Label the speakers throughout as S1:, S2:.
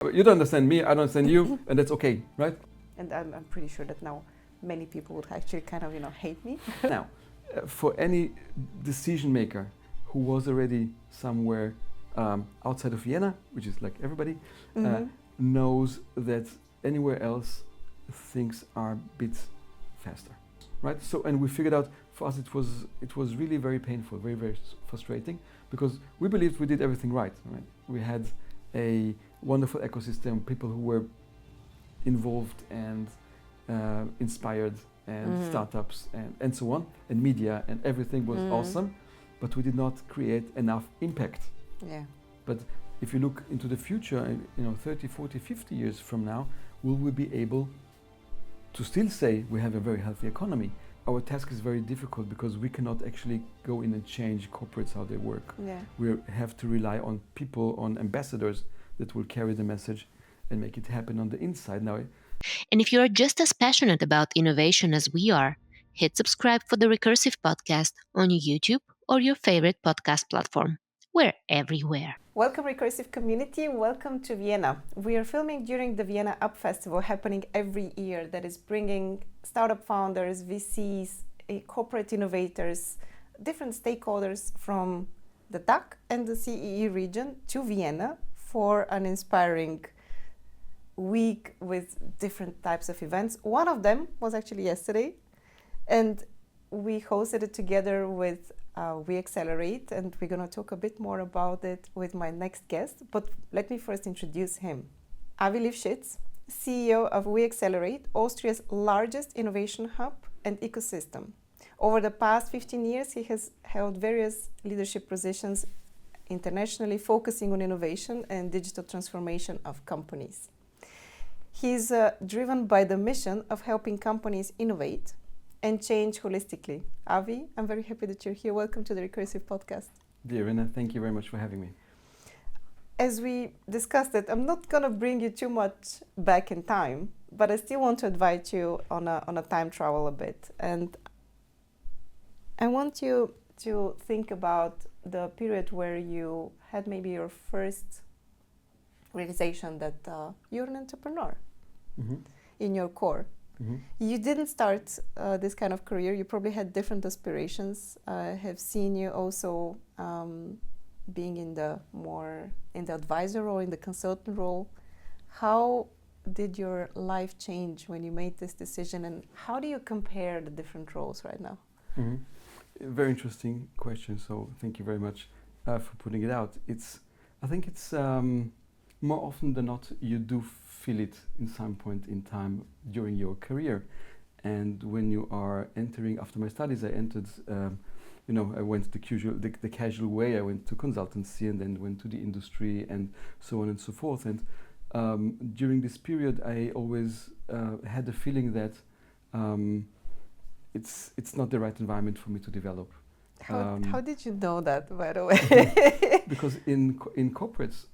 S1: You don't understand me, I don't understand you, and that's okay, right?
S2: And I'm pretty sure that now many people would actually kind of, hate me.
S1: Now, for any decision maker who was already somewhere outside of Vienna, which is like everybody, knows that anywhere else things are a bit faster, right? So, and we figured out for us it was really very painful, very, very frustrating, because we believed we did everything right? We had a wonderful ecosystem, people who were involved and inspired, and startups and so on, and media, and everything was awesome, but we did not create enough impact.
S2: Yeah.
S1: But if you look into the future, 30, 40, 50 years from now, will we be able to still say we have a very healthy economy? Our task is very difficult because we cannot actually go in and change corporates how they work.
S2: Yeah.
S1: We have to rely on people, on ambassadors that will carry the message and make it happen on the inside. Now,
S3: and if you are just as passionate about innovation as we are, hit subscribe for the Recursive Podcast on YouTube or your favorite podcast platform. We're everywhere.
S2: Welcome, Recursive community. Welcome to Vienna. We are filming during the ViennaUp Festival happening every year that is bringing startup founders, VCs, corporate innovators, different stakeholders from the DACH and the CEE region to Vienna for an inspiring week with different types of events. One of them was actually yesterday, and we hosted it together with weXelerate, and we're going to talk a bit more about it with my next guest. But let me first introduce him. Awi Lifshitz, CEO of weXelerate, Austria's largest innovation hub and ecosystem. Over the past 15 years, he has held various leadership positions internationally, focusing on innovation and digital transformation of companies. He's driven by the mission of helping companies innovate and change holistically. Avi, I'm very happy that you're here. Welcome to the Recursive Podcast.
S1: Dear Vienna, thank you very much for having me.
S2: As we discussed it, I'm not going to bring you too much back in time, but I still want to invite you on a time travel a bit. And I want you to think about the period where you had maybe your first realization that you're an entrepreneur in your core. You didn't start this kind of career. You probably had different aspirations. I have seen you also being in the advisor role, in the consultant role. How did your life change when you made this decision, and how do you compare the different roles right now?
S1: Very interesting question. So thank you very much for putting it out. I think it's more often than not you do feel it in some point in time during your career. And when you are entering, after my studies, I entered, I went the casual way. I went to consultancy and then went to the industry and so on and so forth. And during this period, I always had the feeling that it's not the right environment for me to develop.
S2: How did you know that, by the way?
S1: Because in corporates,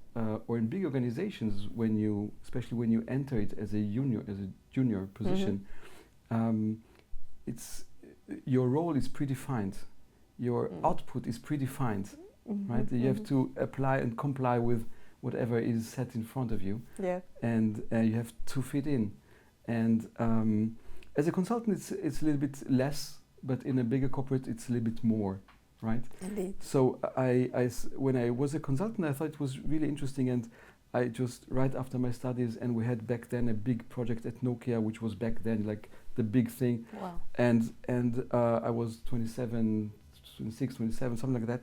S1: or in big organizations, especially when you enter it as a junior position, your role is predefined, your output is predefined, right? You have to apply and comply with whatever is set in front of you, and you have to fit in. And as a consultant, it's a little bit less, but in a bigger corporate, it's a little bit more. Right.
S2: Indeed.
S1: So when I was a consultant, I thought it was really interesting, and I just right after my studies, and we had back then a big project at Nokia, which was back then like the big thing.
S2: Wow.
S1: And I was 26, 27, something like that,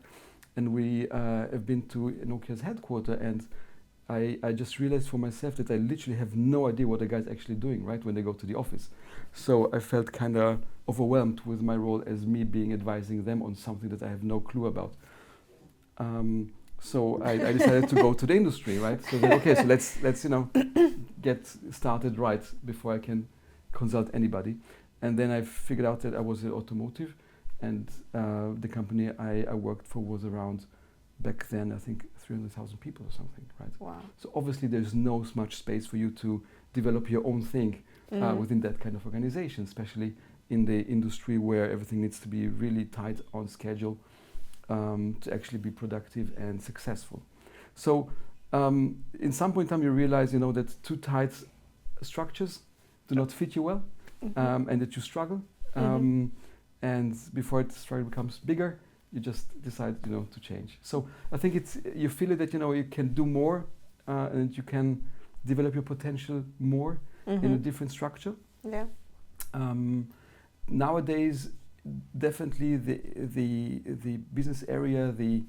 S1: and we have been to Nokia's headquarters, and I just realized for myself that I literally have no idea what the guy's actually doing, right, when they go to the office. So I felt kind of overwhelmed with my role as me advising them on something that I have no clue about. So I decided to go to the industry, right? So then, okay, so let's get started right before I can consult anybody. And then I figured out that I was in automotive, and the company I worked for was around, back then, I think 300,000 people or something, right?
S2: Wow.
S1: So obviously there's no much space for you to develop your own thing within that kind of organization, especially in the industry where everything needs to be really tight on schedule to actually be productive and successful. So in some point in time you realize, that too tight structures do not fit you well, and that you struggle. And before the struggle becomes bigger, you just decide, to change. So I think you feel it that, you can do more, and you can develop your potential more in a different structure.
S2: Yeah.
S1: Nowadays, definitely the business area, the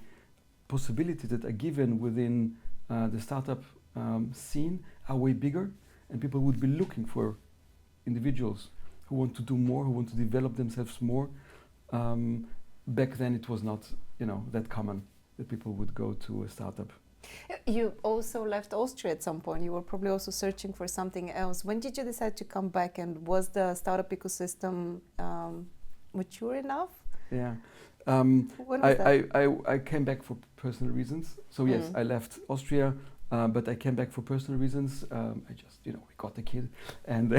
S1: possibilities that are given within the startup scene are way bigger, and people would be looking for individuals who want to do more, who want to develop themselves more. Back then, it was not, that common that people would go to a startup.
S2: You also left Austria at some point. You were probably also searching for something else. When did you decide to come back, and was the startup ecosystem mature enough?
S1: Yeah.
S2: When was that?
S1: I came back for personal reasons. So yes, I left Austria, but I came back for personal reasons. I just, we got a kid, and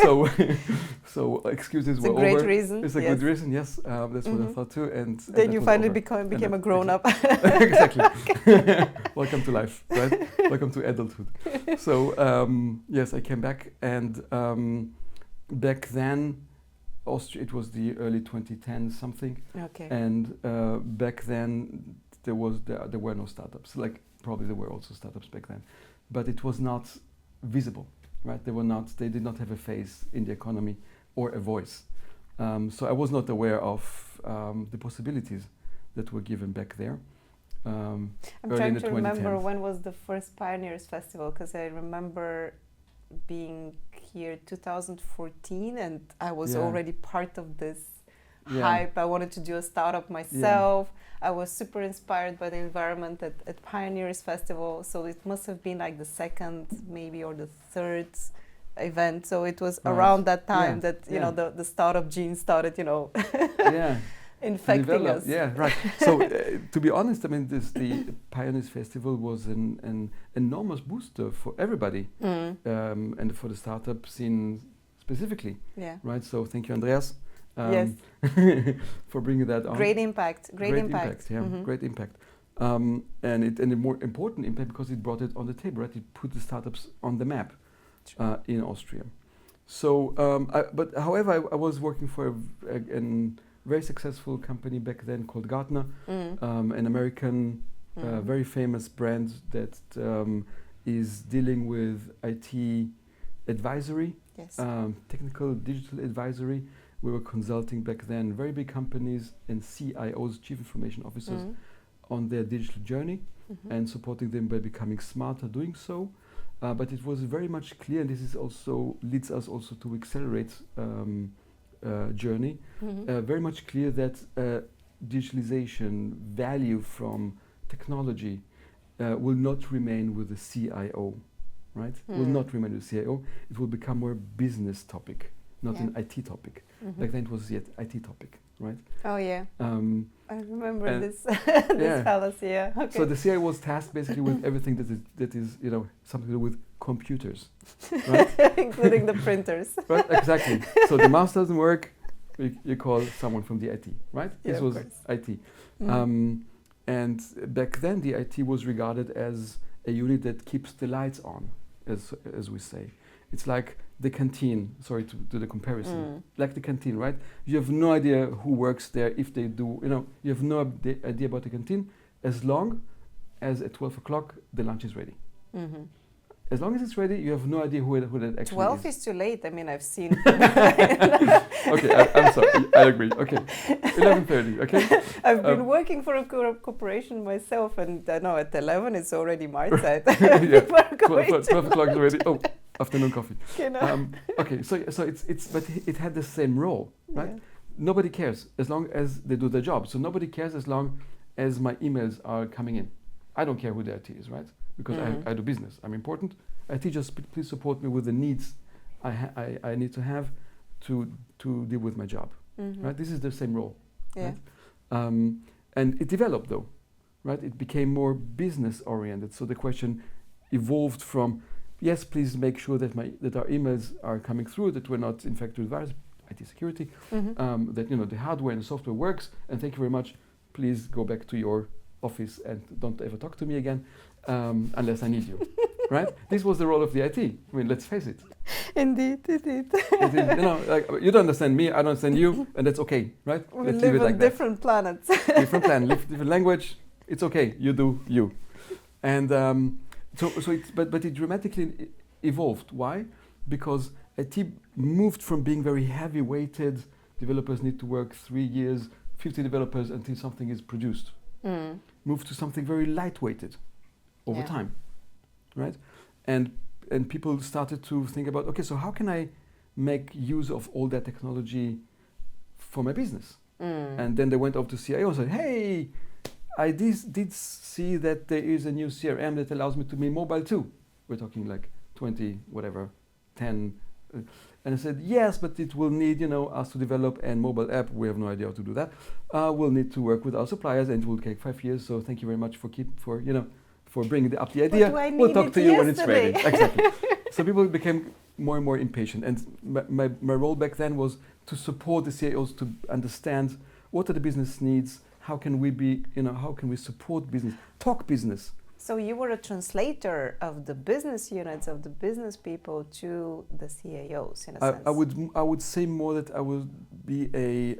S1: so excuses were over.
S2: It's a great reason.
S1: It's a good reason. Yes, that's what I thought too. And
S2: then you finally became a grown-up.
S1: Exactly. Welcome to life, right? Welcome to adulthood. So yes, I came back, and back then, Austria. It was the early 2010s something.
S2: Okay.
S1: And back then there were no startups. Like probably there were also startups back then, but it was not visible, right? They did not have a face in the economy or a voice. So I was not aware of the possibilities that were given back there.
S2: I'm trying to remember when was the first Pioneers Festival, because I remember being here 2014, and I was already part of this hype. I wanted to do a startup myself. I was super inspired by the environment at Pioneers Festival, so it must have been like the second maybe or the third event. So it was around that time that the startup gene started infecting us.
S1: Yeah, right. So to be honest, I mean, the Pioneers Festival was an enormous booster for everybody, and for the startup scene specifically. Yeah. Right. So thank you, Andreas.
S2: Yes.
S1: For bringing that on.
S2: Great impact.
S1: Great impact. Great a more important impact because it brought it on the table. Right. It put the startups on the map in Austria. So, however, I was working for a very successful company back then called Gartner, an American, very famous brand that is dealing with IT advisory, technical digital advisory. We were consulting back then very big companies and CIOs, Chief Information Officers, on their digital journey and supporting them by becoming smarter doing so. But it was very much clear, and this is also leads us also to weXelerate journey, very much clear that digitalization value from technology will not remain with the CIO, right? Will not remain with the CIO. It will become more business topic, not an IT topic. Back then it was yet IT topic, right?
S2: Oh yeah. I remember this this fallacy. Yeah. Okay.
S1: So the CIO was tasked basically with everything that is something to do with computers, right?
S2: Including the printers.
S1: Right. Exactly. So the mouse doesn't work. You call someone from the IT, right?
S2: Yeah,
S1: this was IT. And back then the IT was regarded as a unit that keeps the lights on, as we say. It's like the canteen, sorry to do the comparison, like the canteen, right? You have no idea who works there, if they do, you have no idea about the canteen, as long as at 12 o'clock the lunch is ready. As long as it's ready, you have no idea who that actually
S2: 12
S1: is.
S2: is too late. I mean, I've seen...
S1: Okay, I'm sorry, I agree. Okay, 11:30, okay?
S2: I've been working for a corporation myself, and I know at 11 it's already my side.
S1: 12 o'clock is already, afternoon coffee. Okay, so but it had the same role, right? Yeah. Nobody cares as long as they do their job. So nobody cares as long as my emails are coming in. I don't care who the IT is, right? Because I do business. I'm important. IT just please support me with the needs I need to have to deal with my job, right? This is the same role, right? And it developed though, right? It became more business oriented. So the question evolved from, yes, please make sure that our emails are coming through, that we're not infected with virus, IT security, that the hardware and the software works, and thank you very much. Please go back to your office and don't ever talk to me again. unless I need you, right? This was the role of the IT. I mean, let's face it.
S2: Indeed.
S1: It is, like, you don't understand me, I don't understand you, and that's okay, right?
S2: We
S1: Let's
S2: live
S1: leave it
S2: on
S1: like
S2: different planets.
S1: different plan, different language. It's okay. You do you, and but it dramatically evolved. Why? Because IT moved from being very heavy-weighted. Developers need to work 3 years, 50 developers until something is produced. Moved to something very light-weighted over time, right? And people started to think about, okay, so how can I make use of all that technology for my business? And then they went off to CIO and said, hey, I did see that there is a new CRM that allows me to be mobile too. We're talking like 20, whatever, 10. And I said, yes, but it will need, us to develop a mobile app. We have no idea how to do that. We'll need to work with our suppliers, and it will take 5 years. So thank you very much for bringing up the idea. We'll talk to you when it's ready. Exactly. So people became more and more impatient. And my role back then was to support the CIOs to understand what are the business needs, how can we support business, talk business.
S2: So you were a translator of the business units, of the business people to the CIOs, in a sense.
S1: I would say more that I would be a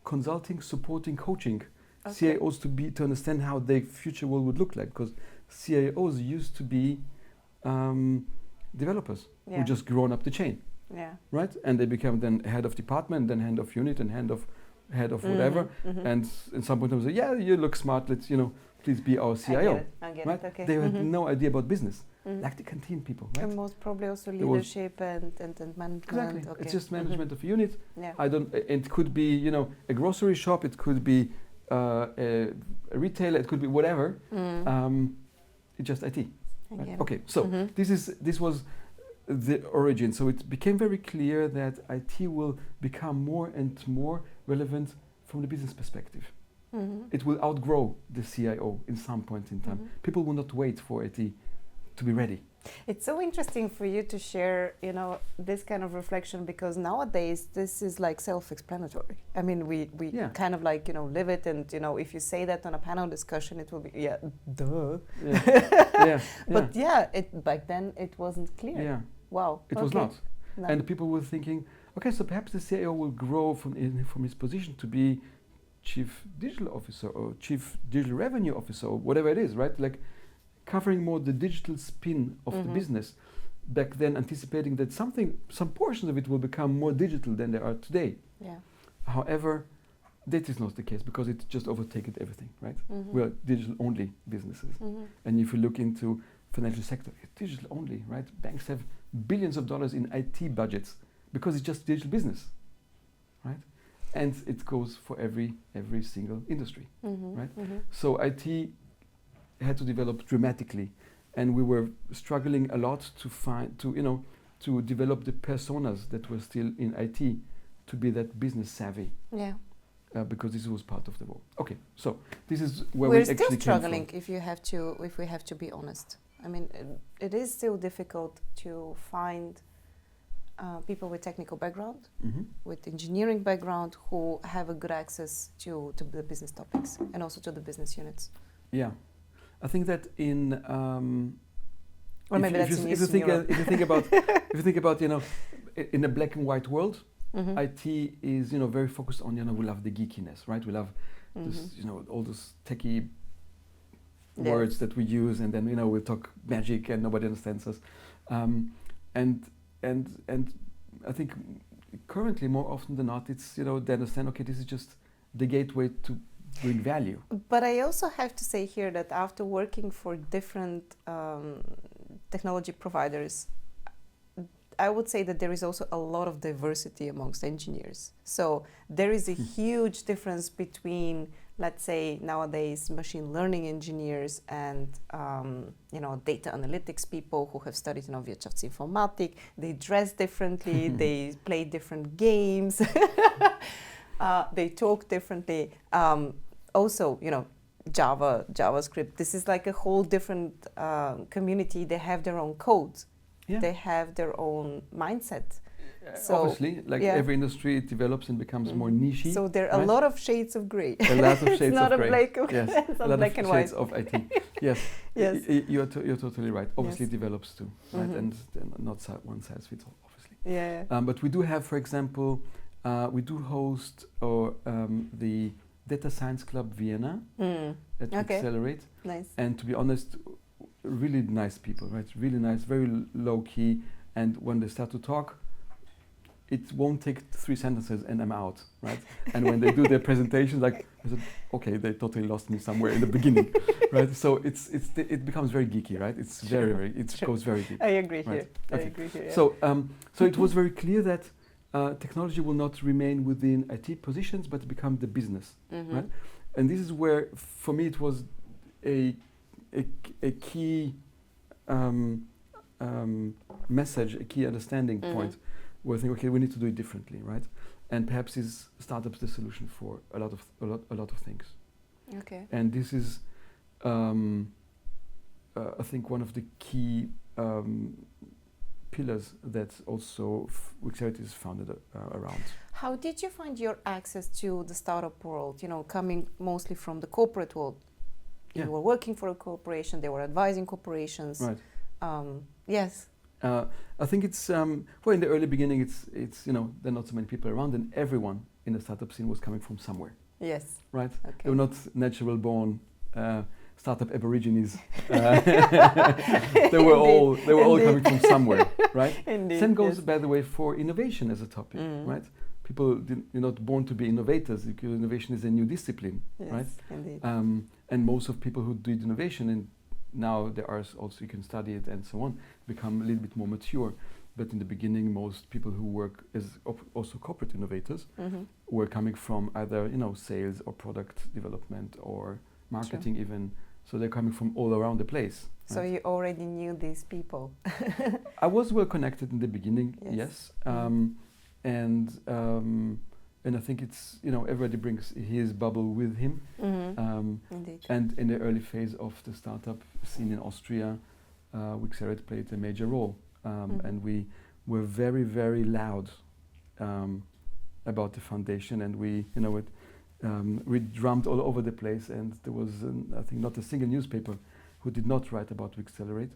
S1: consulting, supporting, coaching CIOs to understand how their future world would look like, because CIOs used to be developers who just grown up the chain, right? And they become then head of department, then head of unit, and head of whatever. And at some point, I was like, yeah, you look smart. Let's please be our CIO.
S2: I get
S1: right?
S2: it. Okay.
S1: They had no idea about business, like the canteen people, right?
S2: And most probably also leadership and management.
S1: Exactly.
S2: Okay.
S1: It's just management of a unit.
S2: Yeah.
S1: It could be a grocery shop. It could be a retailer. It could be whatever. It's just IT. Right? Okay. So this was the origin. So it became very clear that IT will become more and more relevant from the business perspective. It will outgrow the CIO in some point in time. People will not wait for IT to be ready.
S2: It's so interesting for you to share, this kind of reflection, because nowadays this is like self-explanatory. I mean, we kind of like, live it, and if you say that on a panel discussion, it will be duh. But back then it wasn't clear.
S1: Yeah.
S2: Wow.
S1: It was not. No. And people were thinking, okay, so perhaps the CIO will grow from his position to be chief digital officer or chief digital revenue officer or whatever it is, right? Like covering more the digital spin of the business. Back then, anticipating that some portions of it will become more digital than they are today. Yeah. However, that is not the case, because it just overtaken everything, right? We're digital only businesses. And if you look into financial sector, it's digital only, right? Banks have billions of dollars in IT budgets because it's just digital business, right? And it goes for every single industry, right? So IT had to develop dramatically, and we were struggling a lot to develop the personas that were still in IT to be that business savvy. Yeah. Because this was part of the role. Okay, so this is where we actually came from. We're still struggling,
S2: if we have to be honest. I mean, it is still difficult to find people with technical background, with engineering background, who have a good access to the business topics and also to the business units.
S1: Yeah, I think that in
S2: or maybe that's in Eastern Europe.
S1: If you think about in a black and white world, IT is very focused on we love the geekiness, right? We love this, all those techie words that we use, and then we talk magic and nobody understands us, and I think currently more often than not it's they understand, okay, this is just the gateway to bring value.
S2: But I also have to say here that after working for different technology providers, I would say that there is also a lot of diversity amongst engineers. So there is a huge difference between, let's say, nowadays machine learning engineers and data analytics people who have studied Wirtschaftsinformatik. They dress differently, they play different games, they talk differently. Also, Java, JavaScript. This is like a whole different community. They have their own codes. Yeah. They have their own mindset.
S1: obviously, like every industry, it develops and becomes more niche-y.
S2: So there are a lot of shades of grey.
S1: A lot of shades
S2: it's not
S1: of
S2: a
S1: grey.
S2: black,
S1: Yes.
S2: it's
S1: a
S2: not
S1: lot
S2: black
S1: of
S2: and
S1: shades
S2: white.
S1: of IT. Yes.
S2: Yes.
S1: You're totally right. Obviously, it develops too, right? And not one size fits all, obviously.
S2: Yeah.
S1: But we do have, for example, we do host the Data Science Club Vienna at weXelerate.
S2: Nice.
S1: And to be honest, really nice people, right? Really nice, very low key. And when they start to talk, it won't take 3 sentences and I'm out, right? And when they do their presentations, like, I said, okay, they totally lost me somewhere in the beginning, right? So it becomes very geeky, right? It's goes very deep.
S2: I agree
S1: right?
S2: here.
S1: Okay.
S2: I agree here. Yeah.
S1: So it was very clear that technology will not remain within IT positions, but become the business, right? And this is where, for me, it was a key message, a key understanding point, where I think, okay, we need to do it differently, right? And perhaps is startups the solution for a lot of things.
S2: Okay.
S1: And this is, I think, one of the key pillars that also weXelerate is founded around.
S2: How did you find your access to the startup world? Coming mostly from the corporate world.
S1: Yeah.
S2: You were working for a corporation. They were advising corporations.
S1: Right.
S2: Yes.
S1: I think it's in the early beginning, it's there are not so many people around, and everyone in the startup scene was coming from somewhere.
S2: Yes.
S1: Right.
S2: Okay.
S1: They were not natural born startup aborigines. They were all coming from somewhere, right?
S2: Indeed.
S1: Same goes, by the way, for innovation as a topic, right? People you're not born to be innovators, because innovation is a new discipline,
S2: yes,
S1: right?
S2: Indeed.
S1: And most of people who did innovation, and now there are also, you can study it and so on, become a little bit more mature. But in the beginning, most people who work as also corporate innovators were coming from either sales or product development or marketing even. So they're coming from all around the place.
S2: So
S1: right?
S2: you already knew these people.
S1: I was well connected in the beginning, yes. And I think it's everybody brings his bubble with him.
S2: Indeed.
S1: And in the early phase of the startup scene in Austria, weXelerate played a major role. And we were very, very loud about the foundation, and we drummed all over the place, and there was, I think, not a single newspaper who did not write about weXelerate,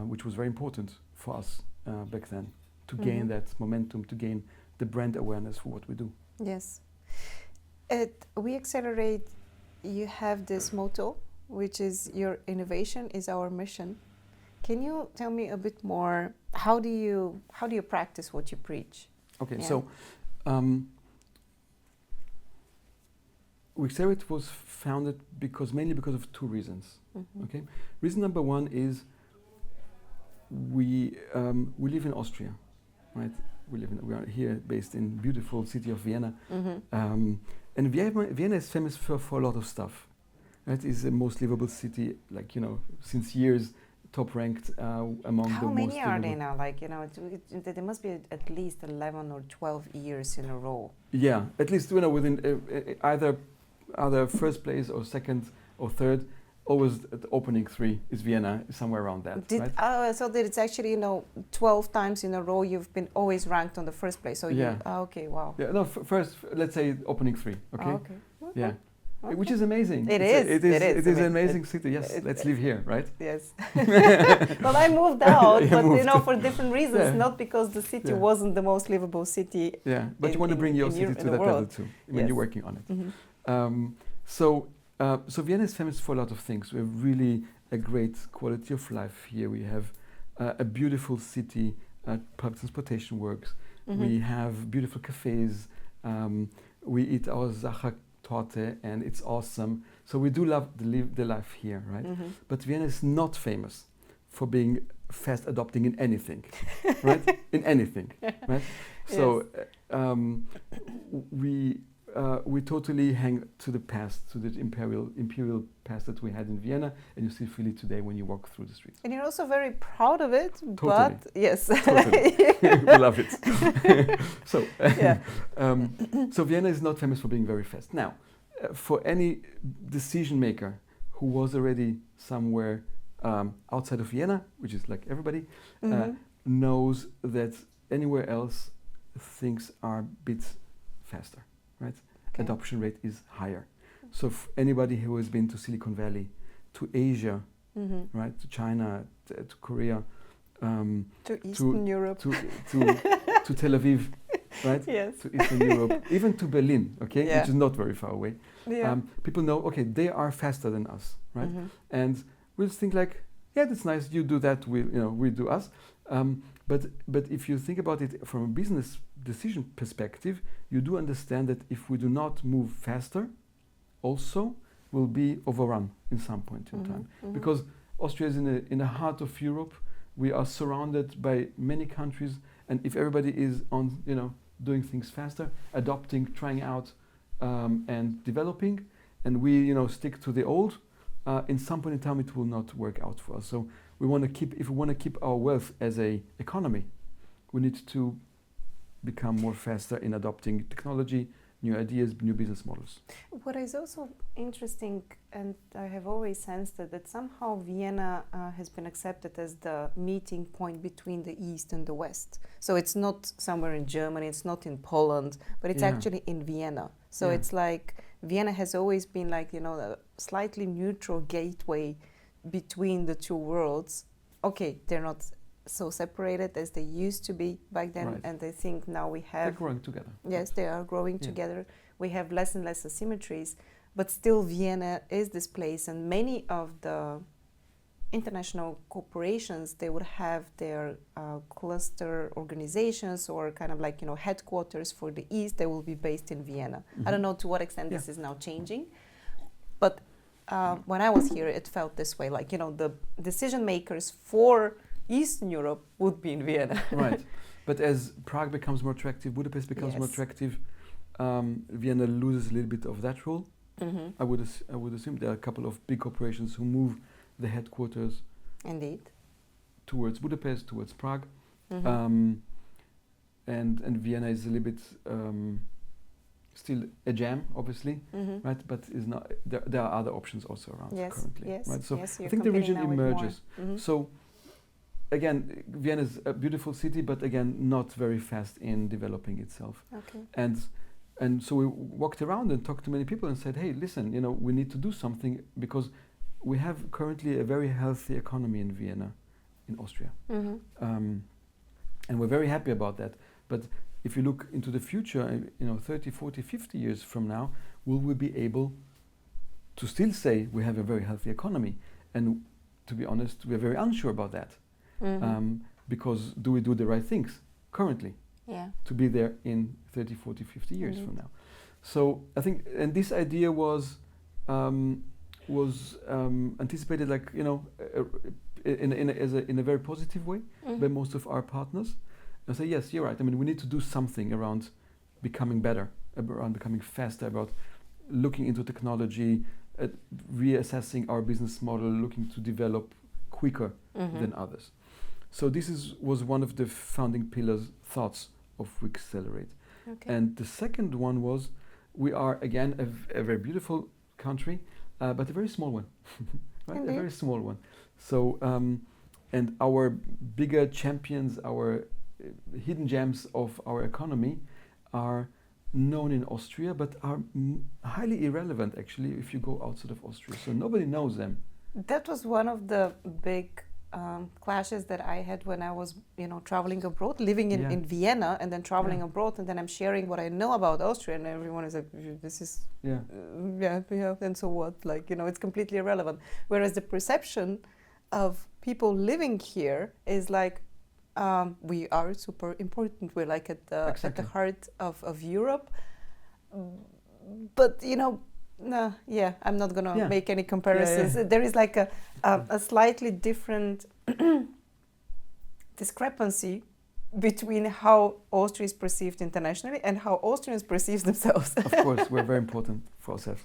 S1: which was very important for us back then, to gain that momentum, to gain the brand awareness for what we do.
S2: Yes. At weXelerate, you have this motto, which is your innovation is our mission. Can you tell me a bit more? How do you practice what you preach?
S1: Okay, so weXelerate was founded mainly because of 2 reasons. Okay, reason number 1 is we live in Austria, right? We are here based in beautiful city of Vienna, and Vienna is famous for a lot of stuff. Right, it's the most livable city, since years. Top ranked among the most.
S2: How many are they now? There must be at least 11 or 12 years in a row.
S1: Yeah, at least within either first place or second or third. Always at the opening 3 is Vienna, somewhere around that. Right?
S2: So that it's actually 12 times in a row you've been always ranked on the first place. So okay, wow.
S1: Yeah, no. First, let's say opening 3. Okay.
S2: Okay.
S1: Yeah. Okay. Which is amazing.
S2: It is
S1: an amazing city. Yes, let's live here, right?
S2: Yes. Well, I moved out, but for different reasons, not because the city wasn't the most livable city.
S1: Yeah, but you want to bring your city to that level too when you're working on it. So Vienna is famous for a lot of things. We have really a great quality of life here. We have a beautiful city. Public transportation works. We have beautiful cafes. We eat our Sacher Torte, and it's awesome. So we do love the life here, right? But Vienna is not famous for being fast adopting in anything, right? In anything, right? So we totally hang to the past, to the imperial past that we had in Vienna, and you still feel it today when you walk through the streets.
S2: And you're also very proud of it.
S1: Totally.
S2: But yes,
S1: totally. We love it. So Vienna is not famous for being very fast. Now, for any decision maker who was already somewhere outside of Vienna, which is like everybody, knows that anywhere else things are a bit faster, right?
S2: Okay.
S1: Adoption rate is higher. So anybody who has been to Silicon Valley, to Asia, right, to China, to Korea,
S2: to Eastern Europe,
S1: to Tel Aviv, right?
S2: Yes.
S1: To Eastern Europe, even to Berlin, okay, which is not very far away.
S2: Yeah.
S1: People know, okay, they are faster than us, right? And we'll think like, yeah, that's nice. You do that, we do us. But if you think about it from a business decision perspective, you do understand that if we do not move faster, also will be overrun in some point in time, because Austria is in the heart of Europe. We are surrounded by many countries, and if everybody is on, doing things faster, adopting, trying out, and developing, and we, stick to the old, in some point in time it will not work out for us. So if we want to keep our wealth as a economy, we need to become more faster in adopting technology, new ideas, new business models.
S2: What is also interesting, and I have always sensed that somehow Vienna has been accepted as the meeting point between the East and the West. So it's not somewhere in Germany, it's not in Poland, but it's actually in Vienna. So it's like Vienna has always been like, a slightly neutral gateway between the two worlds. Okay, they're not so separated as they used to be back then, and I think now we have...
S1: They're growing together.
S2: Yes, they are growing together. We have less and less asymmetries, but still Vienna is this place, and many of the international corporations, they would have their cluster organizations or kind of like, headquarters for the East. They will be based in Vienna. I don't know to what extent this is now changing, but when I was here, it felt this way, like, the decision makers for Eastern Europe would be in Vienna.
S1: Right. But as Prague becomes more attractive, Budapest becomes more attractive, Vienna loses a little bit of that role. I would assume there are a couple of big corporations who move the headquarters towards Budapest, towards Prague. And Vienna is a little bit still a jam, obviously, right? But is not. There are other options also around currently, right? So I think the region emerges. So again, Vienna is a beautiful city, but again, not very fast in developing itself. Okay. And so we walked around and talked to many people and said, hey, listen, we need to do something because we have currently a very healthy economy in Vienna, in Austria. And we're very happy about that. But if you look into the future, 30, 40, 50 years from now, will we be able to still say we have a very healthy economy? And to be honest, we're very unsure about that. Because do we do the right things currently to be there in 30, 40, 50 years from now? So I think, and this idea was anticipated, like, in a very positive way by most of our partners. And say, yes, you're right. I mean, we need to do something around becoming better, around becoming faster, about looking into technology, reassessing our business model, looking to develop quicker than others. So this was one of the founding pillars, thoughts of weXelerate. Okay. And the second one was, we are again a very beautiful country, but a very small one, right? A very small one. So, and our bigger champions, our hidden gems of our economy are known in Austria, but are highly irrelevant actually if you go outside of Austria. So nobody knows them.
S2: That was one of the big clashes that I had when I was, traveling abroad, living in Vienna, and then traveling abroad, and then I'm sharing what I know about Austria, and everyone is like, "This is and so what?" Like, it's completely irrelevant. Whereas the perception of people living here is like, we are super important. We're like at the heart of Europe. But I'm not gonna make any comparisons. There is like a slightly different discrepancy between how Austria is perceived internationally and how Austrians perceive themselves.
S1: Of course, we're very important for ourselves.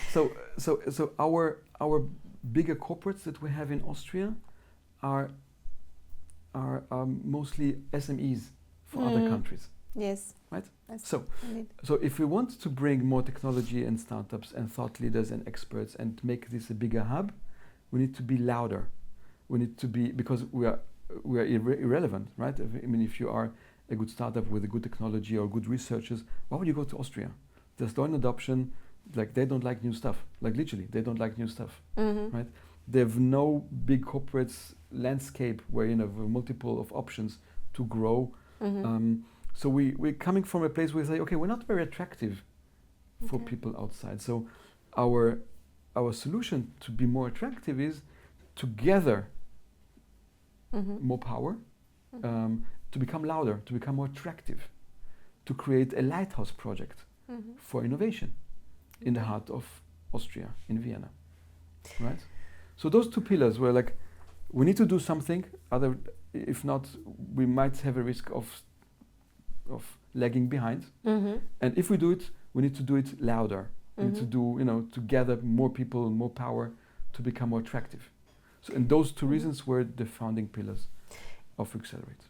S1: So our bigger corporates that we have in Austria are mostly SMEs for other countries.
S2: Yes.
S1: Right? So if we want to bring more technology and startups and thought leaders and experts and make this a bigger hub, we need to be louder. We need to be, because we are irrelevant, right? I mean, if you are a good startup with a good technology or good researchers, why would you go to Austria? There's no adoption, like they don't like new stuff. Like literally, they don't like new stuff, right? They have no big corporates landscape where you know multiple of options to grow. So we're coming from a place where we say, okay, we're not very attractive for people outside. So our solution to be more attractive is to gather more power, to become louder, to become more attractive, to create a lighthouse project for innovation in the heart of Austria, in Vienna, right? So those two pillars were like, we need to do something, if not, we might have a risk of lagging behind. And if we do it, we need to do it louder. We need to do, to gather more people, more power, to become more attractive. So, and those two reasons were the founding pillars of weXelerate.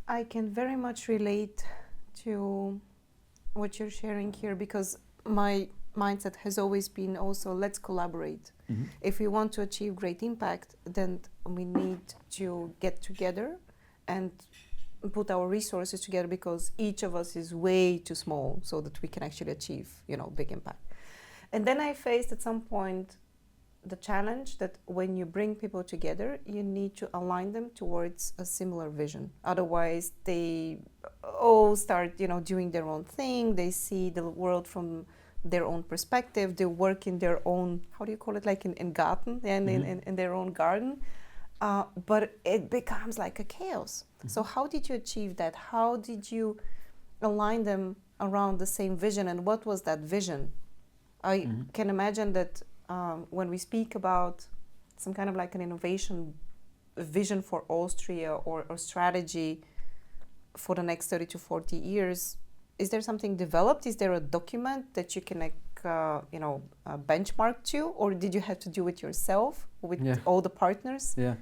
S2: I can very much relate to what you're sharing here, because my mindset has always been also, let's collaborate. If we want to achieve great impact, then we need to get together and put our resources together, because each of us is way too small so that we can actually achieve, big impact. And then I faced at some point the challenge that when you bring people together, you need to align them towards a similar vision. Otherwise, they all start, doing their own thing. They see the world from their own perspective. They work in their own, how do you call it, like in garden, and in their own garden. But it becomes like a chaos. So how did you achieve that? How did you align them around the same vision? And what was that vision? I can imagine that when we speak about some kind of like an innovation vision for Austria or strategy for the next 30 to 40 years, is there something developed? Is there a document that you can benchmark to? Or did you have to do it yourself with all the partners?
S1: Yeah,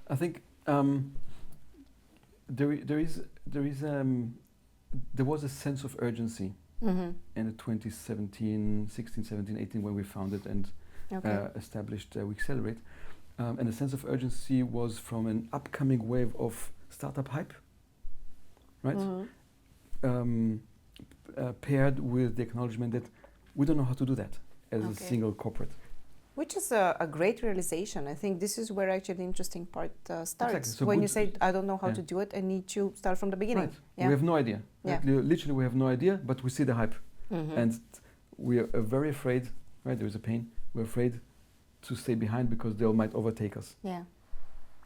S1: I think there was a sense of urgency in the 2017, 16, 17, 18 when we founded and established weXelerate. And the sense of urgency was from an upcoming wave of startup hype, right? Paired with the acknowledgement that we don't know how to do that as a single corporate.
S2: Which is a great realization. I think this is where actually the interesting part starts.
S1: Exactly. So
S2: when you say, I don't know how to do it, I need to start from the beginning.
S1: Right. Yeah. We have no idea. Like, literally, we have no idea, but we see the hype. And we are very afraid, right? There is a pain. We're afraid to stay behind because they might overtake us.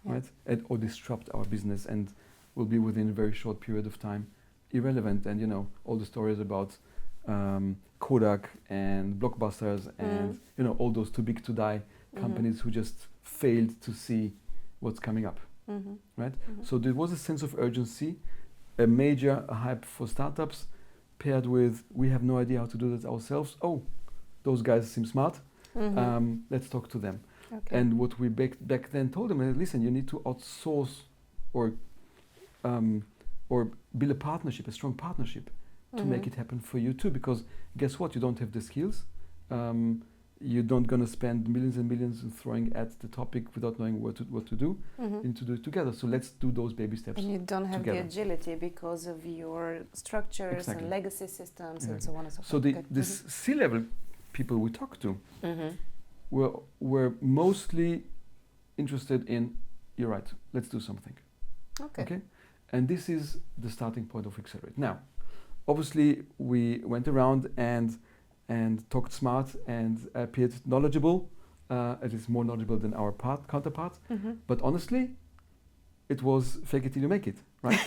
S1: Right? Or disrupt our business, and will be within a very short period of time irrelevant. And all the stories about Kodak and Blockbusters and all those too big to die companies who just failed to see what's coming up, right? So there was a sense of urgency, a major hype for startups, paired with we have no idea how to do that ourselves. Oh, those guys seem smart. Let's talk to them. And what we back then told them, listen, you need to outsource or build a partnership, a strong partnership, to make it happen for you too. Because guess what? You don't have the skills. You don't gonna spend millions and millions in throwing at the topic without knowing what to do. You need to do it together. So let's do those baby steps.
S2: And you don't have
S1: together.
S2: the agility because of your structures and legacy systems and so on and so forth.
S1: So this C-level people we talked to were mostly interested in, you're right, let's do something. Okay. And this is the starting point of weXelerate. Now, obviously, we went around and talked smart and appeared knowledgeable, at least more knowledgeable than our counterparts. But honestly, it was fake it till you make it, right?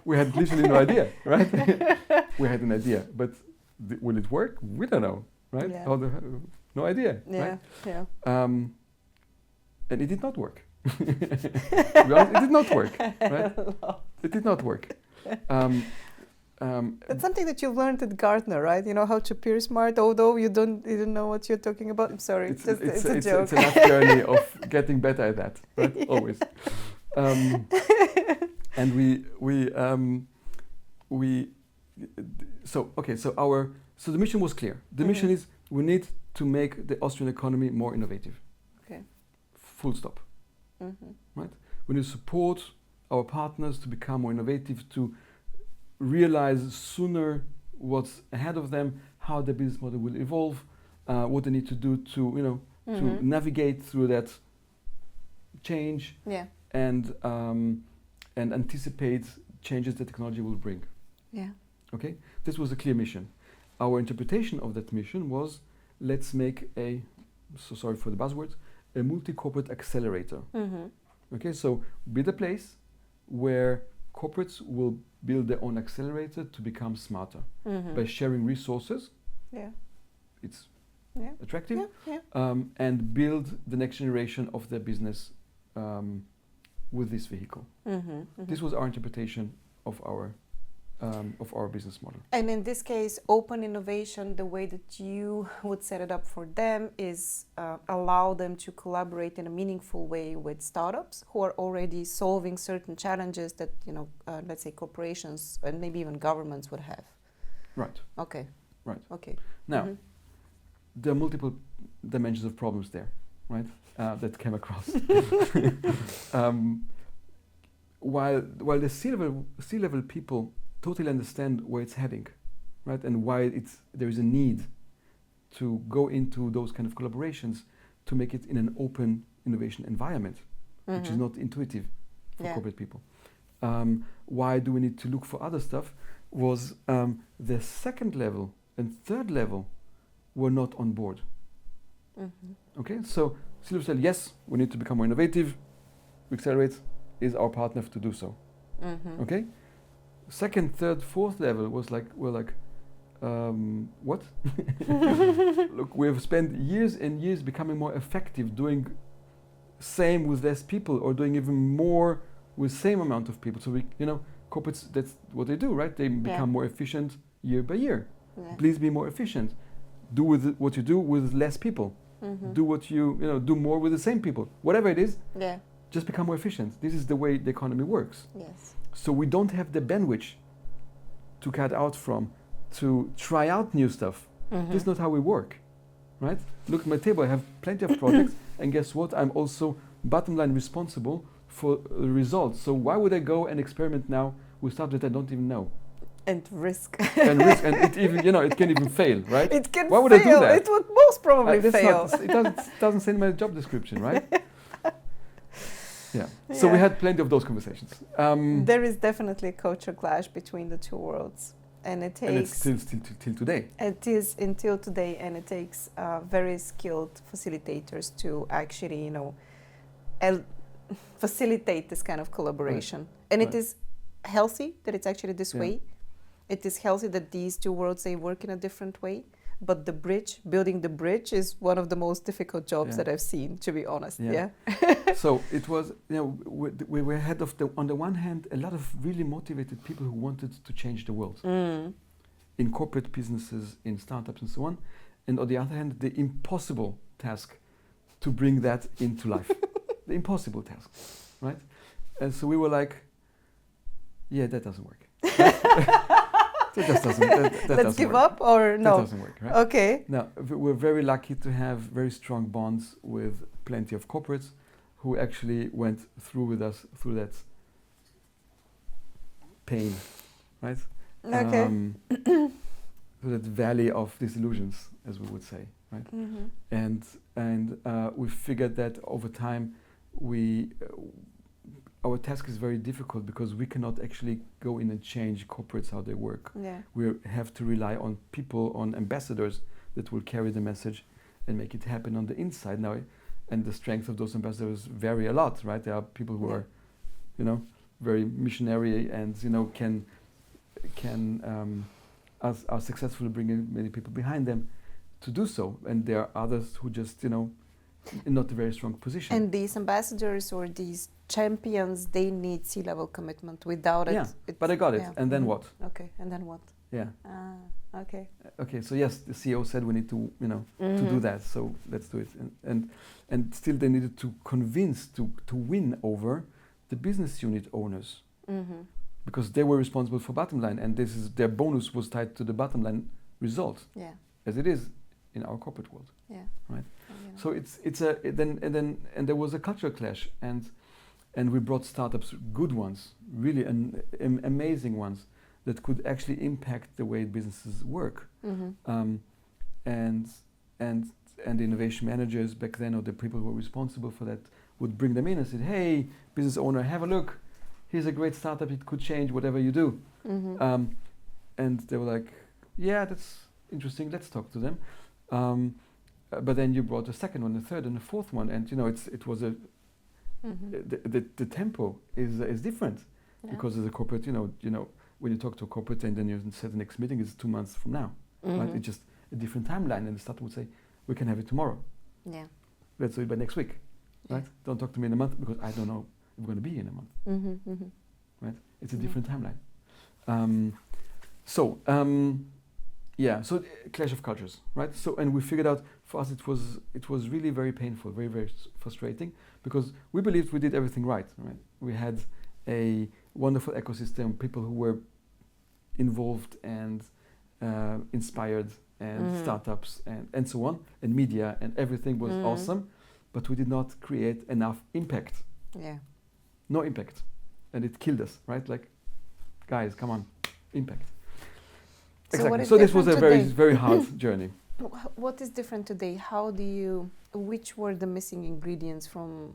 S1: We had literally no idea, right? We had an idea, but will it work? We don't know, right? No idea, right? And it did not work. It did not work, right? It did not work.
S2: That's something that you've learned at Gartner, right? You know how to appear smart, although you don't know what you're talking about. I'm sorry, it's a joke.
S1: It's a nice journey of getting better at that, right? Always. And so the mission was clear. The mission is we need to make the Austrian economy more innovative.
S2: Okay.
S1: Full stop. Right? We need to support our partners to become more innovative, to realize sooner what's ahead of them, how the business model will evolve, what they need to do to to navigate through that change, and anticipate changes that technology will bring.
S2: Yeah.
S1: Okay, this was a clear mission. Our interpretation of that mission was, let's make a, so sorry for the buzzwords, a multi-corporate accelerator. Okay, so be the place where corporates will build their own accelerator to become smarter by sharing resources.
S2: Yeah.
S1: It's
S2: Yeah.
S1: attractive.
S2: Yeah.
S1: And build the next generation of their business with this vehicle. This was our interpretation of our business model.
S2: And in this case, open innovation, the way that you would set it up for them is allow them to collaborate in a meaningful way with startups who are already solving certain challenges that, let's say corporations and maybe even governments would have.
S1: Right.
S2: Okay.
S1: Right.
S2: Okay.
S1: Now, there are multiple dimensions of problems there, right? That came across. While the C-level people totally understand where it's heading, right, and why there is a need to go into those kind of collaborations to make it in an open innovation environment, which is not intuitive for corporate people. Why do we need to look for other stuff? Was the second level and third level were not on board. Okay, so C-level said, yes, we need to become more innovative. weXelerate is our partner to do so. Okay. Second, third, fourth level was like, what? Look, we've spent years and years becoming more effective, doing same with less people, or doing even more with same amount of people. So we, corporates, that's what they do, right? They become more efficient year by year. Please be more efficient. Do with what you do with less people. Do what do more with the same people. Whatever it is, just become more efficient. This is the way the economy works.
S2: Yes.
S1: So we don't have the bandwidth to cut out from, to try out new stuff. This is not how we work, right? Look at my table, I have plenty of projects, and guess what? I'm also bottom line responsible for the results. So why would I go and experiment now with stuff that I don't even know?
S2: And risk.
S1: And it even, it can even fail, right?
S2: It can
S1: Why would
S2: fail.
S1: I do that?
S2: It would most probably fail.
S1: It doesn't say in my job description, right? Yeah. So we had plenty of those conversations.
S2: There is definitely a culture clash between the two worlds, and it takes.
S1: And it's still till today.
S2: It is until today, and it takes very skilled facilitators to actually, facilitate this kind of collaboration.
S1: Right.
S2: And it is healthy that it's actually this way. It is healthy that these two worlds, they work in a different way. But building the bridge is one of the most difficult jobs that I've seen, to be honest. Yeah.
S1: So it was, we were ahead of on the one hand, a lot of really motivated people who wanted to change the world in corporate businesses, in startups and so on. And on the other hand, the impossible task to bring that into life. The impossible task, right? And so we were like, yeah, that doesn't work. That just doesn't.
S2: Let's give up, or no?
S1: That doesn't work, right?
S2: Okay.
S1: Now, we're very lucky to have very strong bonds with plenty of corporates who actually went through with us through that pain, right?
S2: Okay.
S1: Through that valley of disillusions, as we would say, right? And we figured that over time, our task is very difficult because we cannot actually go in and change corporates how they work.
S2: Yeah.
S1: We have to rely on people, on ambassadors that will carry the message and make it happen on the inside now. And the strength of those ambassadors vary a lot, right? There are people who are, very missionary and are successful bringing many people behind them to do so. And there are others who just in not a very strong position.
S2: And these ambassadors or these champions, they need C-level commitment. Without it,
S1: but I got it. And then what?
S2: Okay, and then what?
S1: Yeah.
S2: Okay.
S1: Okay. So yes, the CEO said we need to, to do that. So let's do it. And still, they needed to convince to win over the business unit owners because they were responsible for bottom line, and their bonus was tied to the bottom line result.
S2: Yeah.
S1: As it is in our corporate world.
S2: Yeah.
S1: Right. So then there was a cultural clash, and and we brought startups, good ones, really amazing ones that could actually impact the way businesses work. And the innovation managers back then, or the people who were responsible for that, would bring them in and said, "Hey, business owner, have a look. Here's a great startup. It could change whatever you do." And they were like, "Yeah, that's interesting. Let's talk to them." But then you brought a second one, a third, and a fourth one, and it was the tempo is different because as a corporate, when you talk to a corporate and then you set the next meeting is 2 months from now, right? It's just a different timeline, and the startup would say, "We can have it tomorrow.
S2: Yeah,
S1: let's do it by next week, right? Don't talk to me in a month because I don't know if we're going to be in a month, right? It's a different timeline." So clash of cultures, right? So, and we figured out for us it was really very painful, very, very frustrating, because we believed we did everything right? We had a wonderful ecosystem, people who were involved and inspired, and startups and so on, and media, and everything was awesome, but we did not create enough impact.
S2: Yeah.
S1: No impact. And it killed us, right? Like, guys, come on, impact. Exactly. So this was a very, very hard journey.
S2: What is different today? Which were the missing ingredients from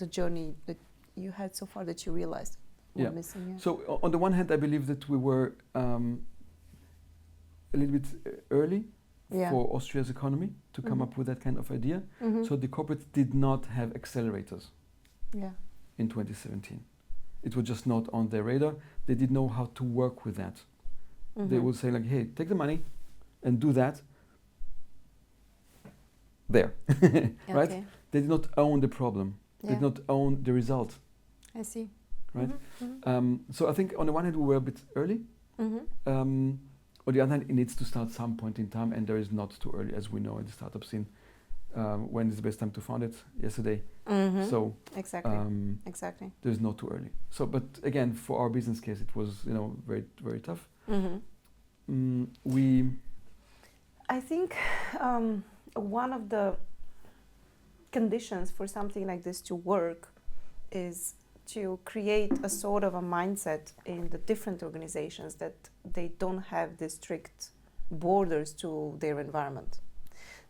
S2: the journey that you had so far that you realized were missing? Yeah.
S1: So on the one hand, I believe that we were a little bit early for Austria's economy to come up with that kind of idea. So the corporates did not have accelerators in 2017. It was just not on their radar. They didn't know how to work with that. They would say like, "Hey, take the money and do that there," right?
S2: Okay.
S1: They did not own the problem. They did not own the result.
S2: I see.
S1: Right? So I think on the one hand we were a bit early. On the other hand, it needs to start some point in time, and there is not too early, as we know in the startup scene. When is the best time to found it? Yesterday. So
S2: exactly.
S1: There's not too early. So, but again, for our business case, it was very, very tough.
S2: I think one of the conditions for something like this to work is to create a sort of a mindset in the different organizations that they don't have the strict borders to their environment,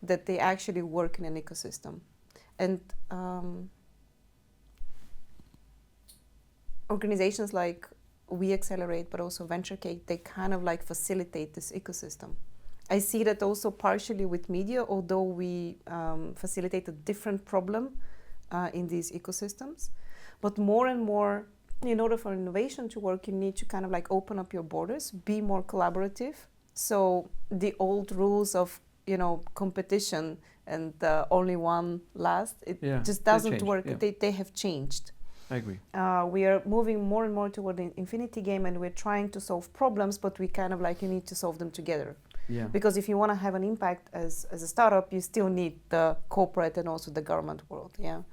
S2: that they actually work in an ecosystem. And organizations like weXelerate, but also VentureCake, they kind of like facilitate this ecosystem. I see that also partially with media, although we facilitate a different problem in these ecosystems. But more and more, in order for innovation to work, you need to kind of like open up your borders, be more collaborative. So the old rules of, competition and only one last, it just doesn't work.
S1: Yeah.
S2: They have changed.
S1: I agree.
S2: We are moving more and more toward the infinity game, and we're trying to solve problems, but we kind of like, you need to solve them together.
S1: Yeah.
S2: Because if you want to have an impact as a startup, you still need the corporate and also the government world. Yeah.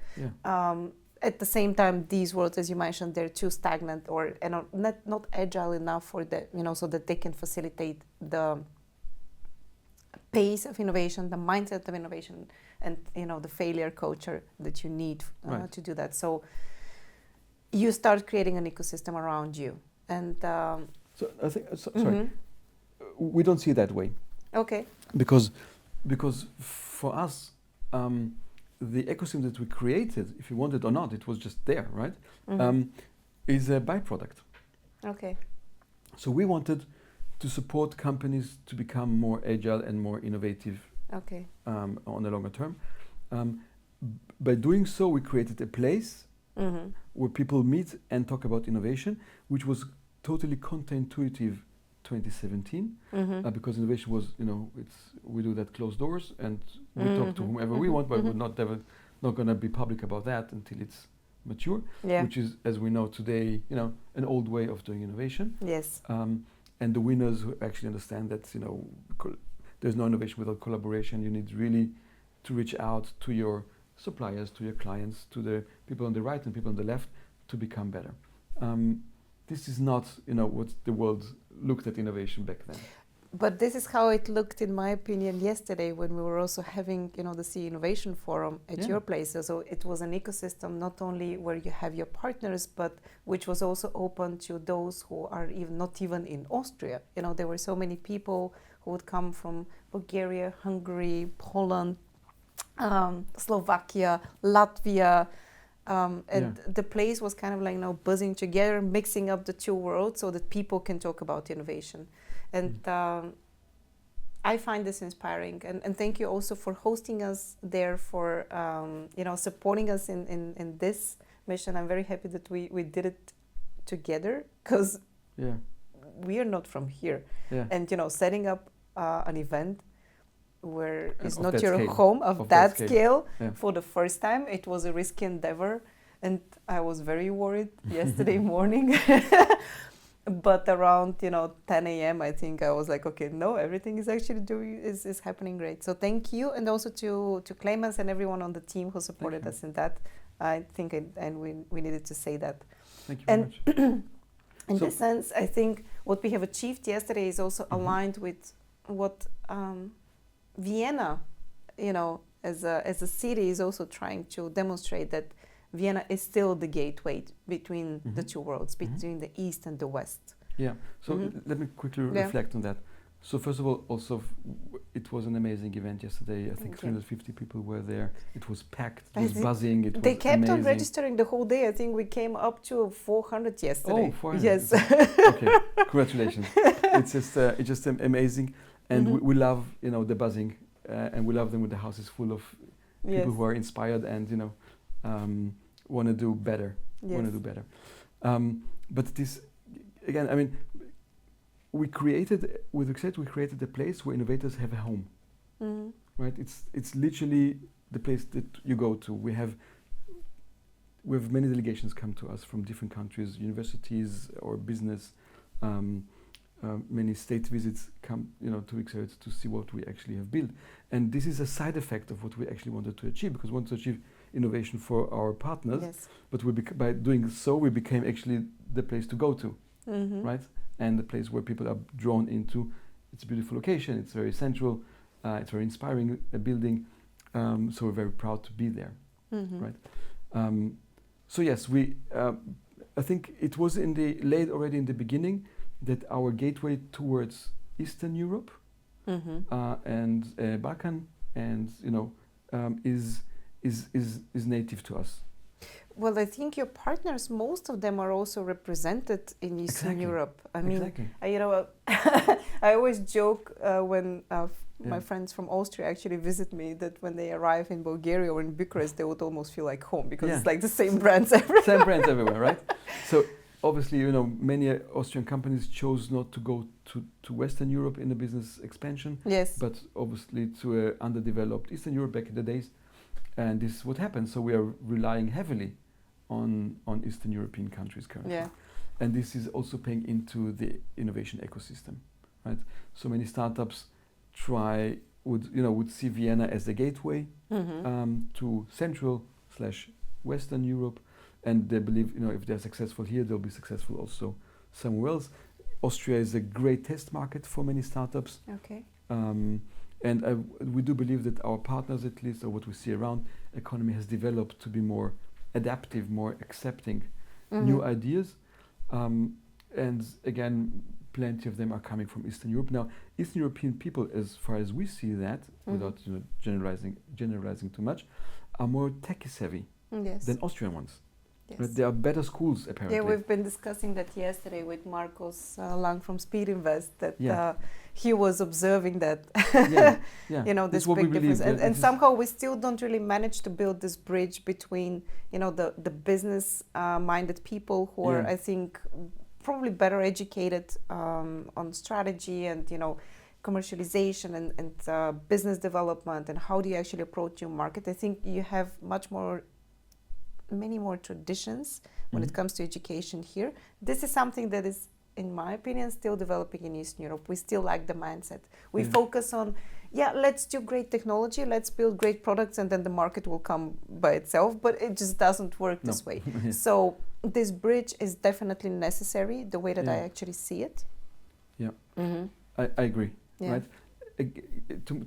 S2: At the same time, these worlds, as you mentioned, they're too stagnant or not agile enough for that, so that they can facilitate the pace of innovation, the mindset of innovation, and the failure culture that you need to do that. So you start creating an ecosystem around you, and
S1: so I think sorry, we don't see it that way.
S2: Okay.
S1: Because for us, the ecosystem that we created, if you want it or not, it was just there, right? Is a byproduct.
S2: Okay.
S1: So we wanted to support companies to become more agile and more innovative.
S2: Okay.
S1: On the longer term. By doing so, we created a place where people meet and talk about innovation, which was totally counterintuitive 2017, because innovation was, we do that closed doors and we talk to whomever we want, but we're not going to be public about that until it's mature, which is, as we know today, an old way of doing innovation.
S2: Yes.
S1: And the winners who actually understand that, there's no innovation without collaboration. You need really to reach out to your suppliers, to your clients, to the people on the right and people on the left to become better. This is not, what the world looked at innovation back then.
S2: But this is how it looked, in my opinion, yesterday when we were also having, the CE Innovation Forum at your place. So it was an ecosystem not only where you have your partners, but which was also open to those who are not even in Austria. There were so many people who would come from Bulgaria, Hungary, Poland, Slovakia, Latvia. The place was kind of like buzzing together, mixing up the two worlds so that people can talk about innovation. And I find this inspiring. And thank you also for hosting us there, for supporting us in this mission. I'm very happy that we did it together, because we are not from here. Yeah. And setting up an event where it's not your home of that scale for the first time, it was a risky endeavor, and I was very worried yesterday morning. But around 10 a.m. I think I was like, okay, no, everything is actually is happening great. So thank you, and also to Clemens and everyone on the team who supported us in that. I think and we needed to say that.
S1: Thank you very much.
S2: In this sense, I think what we have achieved yesterday is also aligned with what Vienna, as a city, is also trying to demonstrate, that Vienna is still the gateway between the two worlds, between the East and the West.
S1: Yeah, so let me quickly reflect on that. So first of all, also it was an amazing event yesterday. I think 350 people were there. It was packed, it was buzzing, it was
S2: They kept
S1: amazing.
S2: On registering the whole day. I think we came up to 400 yesterday.
S1: Oh, 400.
S2: Yes.
S1: Okay, congratulations. It's just amazing. And we love, the buzzing, and we love them when the house is full of people who are inspired and, want to do better. But this, again, I mean, with weXelerate, we created a place where innovators have a home, right? It's literally the place that you go to. We have many delegations come to us from different countries, universities or business. Many state visits come, to weXelerate to see what we actually have built. And this is a side effect of what we actually wanted to achieve, because we wanted to achieve innovation for our partners. But by doing so, we became actually the place to go to, right? And the place where people are drawn into. It's a beautiful location. It's very central. It's very inspiring building. So we're very proud to be there, right? So yes, I think it was laid already in the beginning that our gateway towards Eastern Europe and Balkan and is native to us.
S2: Well, I think your partners, most of them are also represented in Eastern Europe. I mean, I always joke when my friends from Austria actually visit me, that when they arrive in Bulgaria or in Bucharest, they would almost feel like home, because it's like the same brands everywhere.
S1: Same brands everywhere, right? So obviously, many Austrian companies chose not to go to Western Europe in the business expansion.
S2: Yes.
S1: But obviously to underdeveloped Eastern Europe back in the days. And this is what happened. So we are relying heavily on Eastern European countries currently. Yeah. And this is also paying into the innovation ecosystem, right? So many startups would see Vienna as the gateway to Central/Western Europe. And they believe, if they're successful here, they'll be successful also somewhere else. Austria is a great test market for many startups.
S2: Okay.
S1: And we do believe that our partners, at least, or what we see around, economy has developed to be more adaptive, more accepting new ideas. And again, plenty of them are coming from Eastern Europe. Now, Eastern European people, as far as we see that, without generalizing too much, are more techie savvy than Austrian ones. Yes. Right? There are better schools, apparently.
S2: Yeah, we've been discussing that yesterday with Marcos Lang from Speed Invest, that he was observing that, this big difference. And somehow we still don't really manage to build this bridge between, the business-minded people who are, I think, probably better educated on strategy and, commercialization and business development, and how do you actually approach your market. I think you have many more traditions when it comes to education here. This is something that is, in my opinion, still developing in Eastern Europe. We still like the mindset. We focus on, let's do great technology, let's build great products, and then the market will come by itself, but it just doesn't work this way. So this bridge is definitely necessary, the way that I actually see it.
S1: Yeah. I agree.
S2: Yeah.
S1: Right.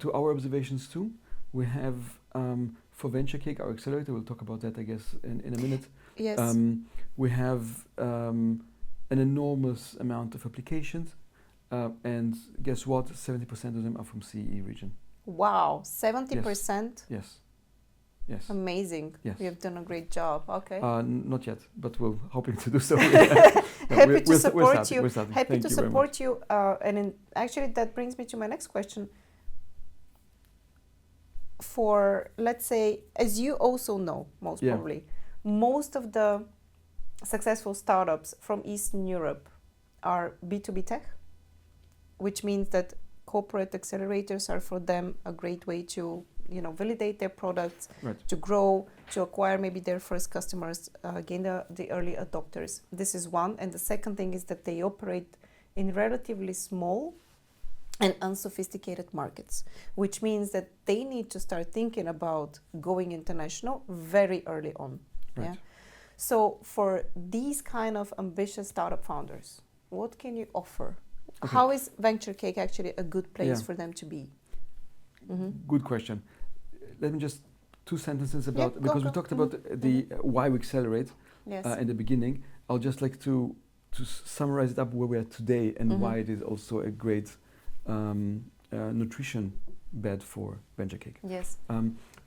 S1: To our observations too, we have for VentureCake, our accelerator. We'll talk about that, I guess, in a minute.
S2: Yes.
S1: We have an enormous amount of applications, and guess what? 70% of them are from CEE region.
S2: Wow, 70%.
S1: Yes. Yes.
S2: Amazing.
S1: Yes.
S2: You have done a great job. Okay.
S1: Not yet, but we're hoping to do so.
S2: Happy to support you. Happy to support you. Actually, that brings me to my next question. For, let's say, as you also know, probably, most of the successful startups from Eastern Europe are B2B tech, which means that corporate accelerators are for them a great way to validate their products, to grow, to acquire maybe their first customers, gain the early adopters. This is one. And the second thing is that they operate in relatively small and unsophisticated markets, which means that they need to start thinking about going international very early on.
S1: Right.
S2: Yeah. So for these kind of ambitious startup founders, what can you offer? Okay. How is VentureCake actually a good place for them to be? Mm-hmm.
S1: Good question. Let me just 2 sentences about, because we talked about the why weXelerate in the beginning. I'll just like to summarize it up where we are today and why it is also a great nutrition bed for VentureCake.
S2: Yes.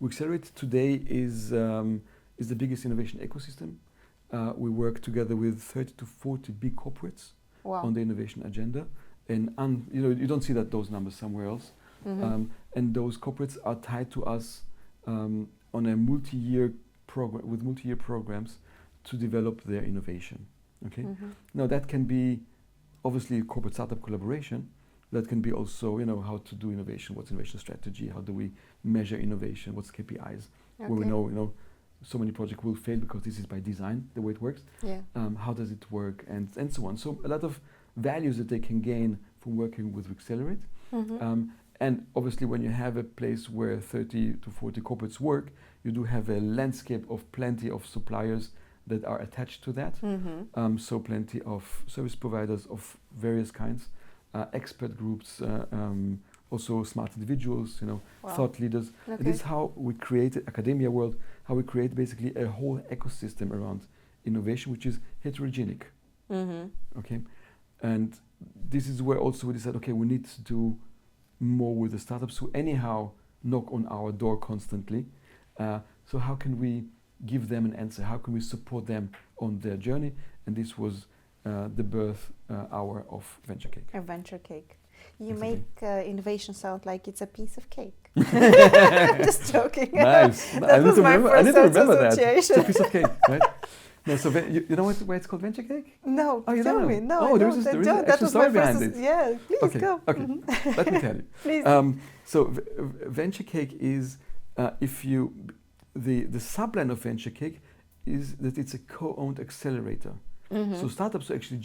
S1: weXelerate today is the biggest innovation ecosystem. We work together with 30 to 40 big corporates on the innovation agenda, and you don't see those numbers somewhere else. And those corporates are tied to us on a multi-year program with multi-year programs to develop their innovation. Okay. Now that can be obviously corporate startup collaboration. That can be also how to do innovation. What's innovation strategy? How do we measure innovation? What's KPIs? Where we know so many projects will fail because this is by design the way it works.
S2: Yeah.
S1: How does it work and so on. So a lot of values that they can gain from working with weXelerate. And obviously when you have a place where 30 to 40 corporates work, you do have a landscape of plenty of suppliers that are attached to that. So plenty of service providers of various kinds, expert groups, also smart individuals, thought leaders. Okay. This is how we create academia world, how we create basically a whole ecosystem around innovation, which is heterogenic. Okay, and this is where also we decided, okay, we need to do more with the startups who anyhow knock on our door constantly. So how can we give them an answer? How can we support them on their journey? And this was the birth hour of VentureCake.
S2: A VentureCake. You make innovation sound like it's a piece of cake. Just joking.
S1: Nice.
S2: That was my first association.
S1: It's a piece of cake, right? No, so you know why it's called VentureCake?
S2: No,
S1: you
S2: tell
S1: don't
S2: me.
S1: know.
S2: No,
S1: there is an actual story behind it.
S2: Yeah, please go.
S1: Okay, let me tell you.
S2: Please.
S1: So VentureCake is, the subline of VentureCake is that it's a co-owned accelerator. So startups who actually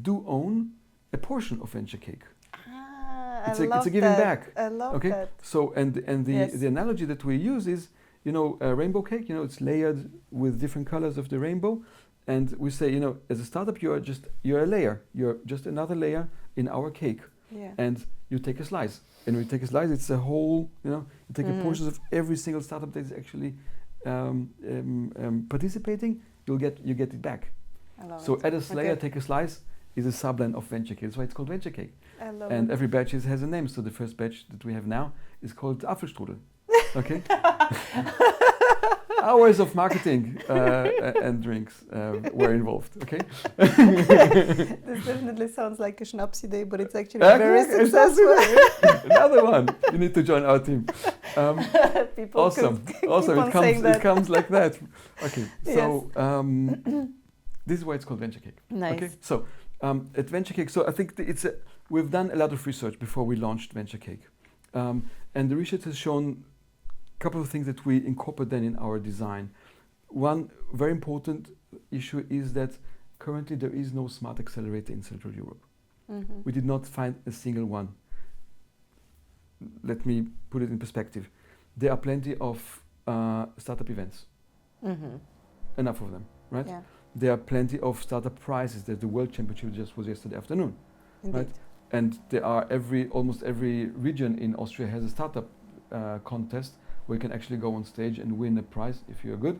S1: do own a portion of VentureCake. It's a giving back.
S2: I love that.
S1: So and the analogy that we use is, a rainbow cake. It's layered with different colors of the rainbow, and we say, as a startup, you're a layer. You're just another layer in our cake.
S2: Yeah.
S1: And you take a slice, and when you take a slice, it's a whole. You take a portion of every single startup that is actually participating. You get it back.
S2: I love
S1: so
S2: it.
S1: add a layer, take a slice is a subline of VentureCake. That's why it's called VentureCake.
S2: I love
S1: and
S2: it.
S1: Every batch has a name. So the first batch that we have now is called Apfelstrudel. Okay. Hours of marketing and drinks were involved. Okay.
S2: This definitely sounds like a Schnapsy day, but it's actually very successful.
S1: Another one. You need to join our team.
S2: People
S1: awesome. It comes like that. Okay. So this is why it's called VentureCake.
S2: Nice.
S1: Okay. So at VentureCake, so I think we've done a lot of research before we launched VentureCake, and the research has shown a couple of things that we incorporate then in our design. One very important issue is that currently there is no smart accelerator in Central Europe. We did not find a single one. Let me put it in perspective. There are plenty of startup events. Enough of them, right?
S2: Yeah.
S1: There are plenty of startup prizes. There's the World Championship just was yesterday afternoon.
S2: Indeed.
S1: Right? And there are almost every region in Austria has a startup contest where you can actually go on stage and win a prize if you're good.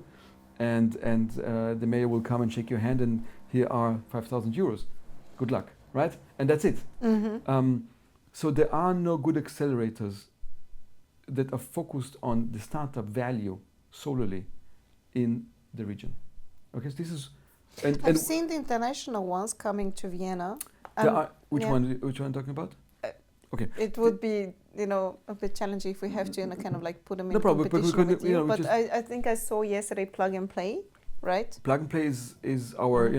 S1: And the mayor will come and shake your hand, and here are 5,000 euros. Good luck, right? And that's it. So there are no good accelerators that are focused on the startup value solely in the region. Okay, so this is.
S2: I've seen the international ones coming to Vienna.
S1: Which one are you talking about? Okay.
S2: It would be, a bit challenging if we have to, kind of like put them in
S1: problem,
S2: competition with you. But I think I saw yesterday Plug and Play, right?
S1: Plug and Play is our,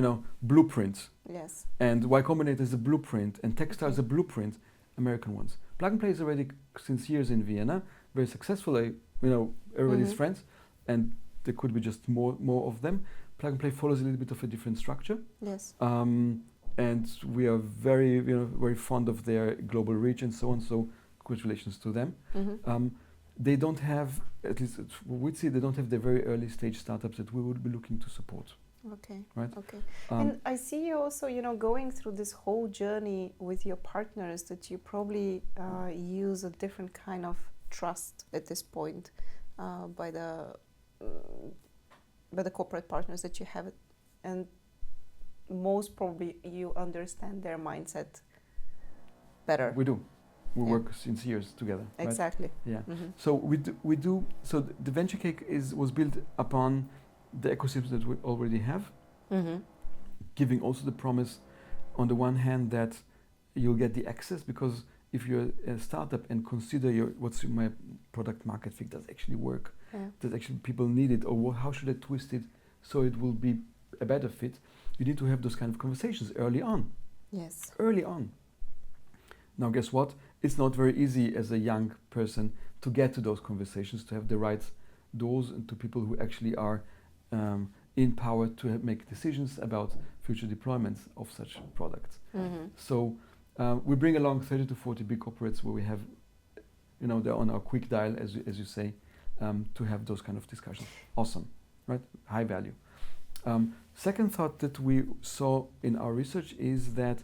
S1: blueprint.
S2: Yes.
S1: And Y Combinator is a blueprint, and Techstar is a blueprint, American ones. Plug and Play is already since years in Vienna, very successful. Everybody's friends, and there could be just more of them. Plug and Play follows a little bit of a different structure.
S2: Yes.
S1: And we are very, very fond of their global reach and so on. So congratulations to them. They don't have, at least we'd see, they don't have the very early stage startups that we would be looking to support.
S2: Okay.
S1: Right.
S2: Okay. And I see you also, going through this whole journey with your partners, that you probably use a different kind of trust at this point by the corporate partners that you have, and most probably you understand their mindset better.
S1: We do. We work since years together.
S2: Exactly.
S1: Right? Yeah. So we do. So the Venture Cake was built upon the ecosystem that we already have, giving also the promise, on the one hand, that you'll get the access, because if you're a startup and consider what's my product market fit, does actually work, does actually people need it, or how should I twist it so it will be a better fit, you need to have those kind of conversations early on.
S2: Yes. Early on.
S1: Now, guess what? It's not very easy as a young person to get to those conversations, to have the right doors, and to people who actually are empowered to make decisions about future deployments of such products. So we bring along 30 to 40 big corporates where we have, they're on our quick dial, as you say, to have those kind of discussions. Awesome, right? High value. Second thought that we saw in our research is that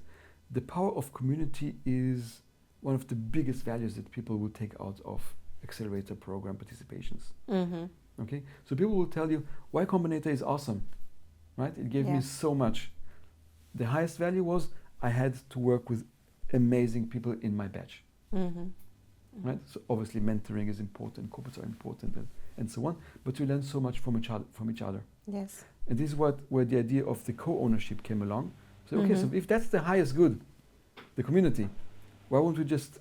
S1: the power of community is one of the biggest values that people will take out of accelerator program participations. Okay, so people will tell you, Y Combinator is awesome, right? It gave me so much. The highest value was I had to work with amazing people in my batch, right? So obviously mentoring is important, corporates are important, and so on. But you learn so much from each other.
S2: Yes.
S1: And this is where the idea of the co-ownership came along. So okay, so if that's the highest good, the community, why won't we just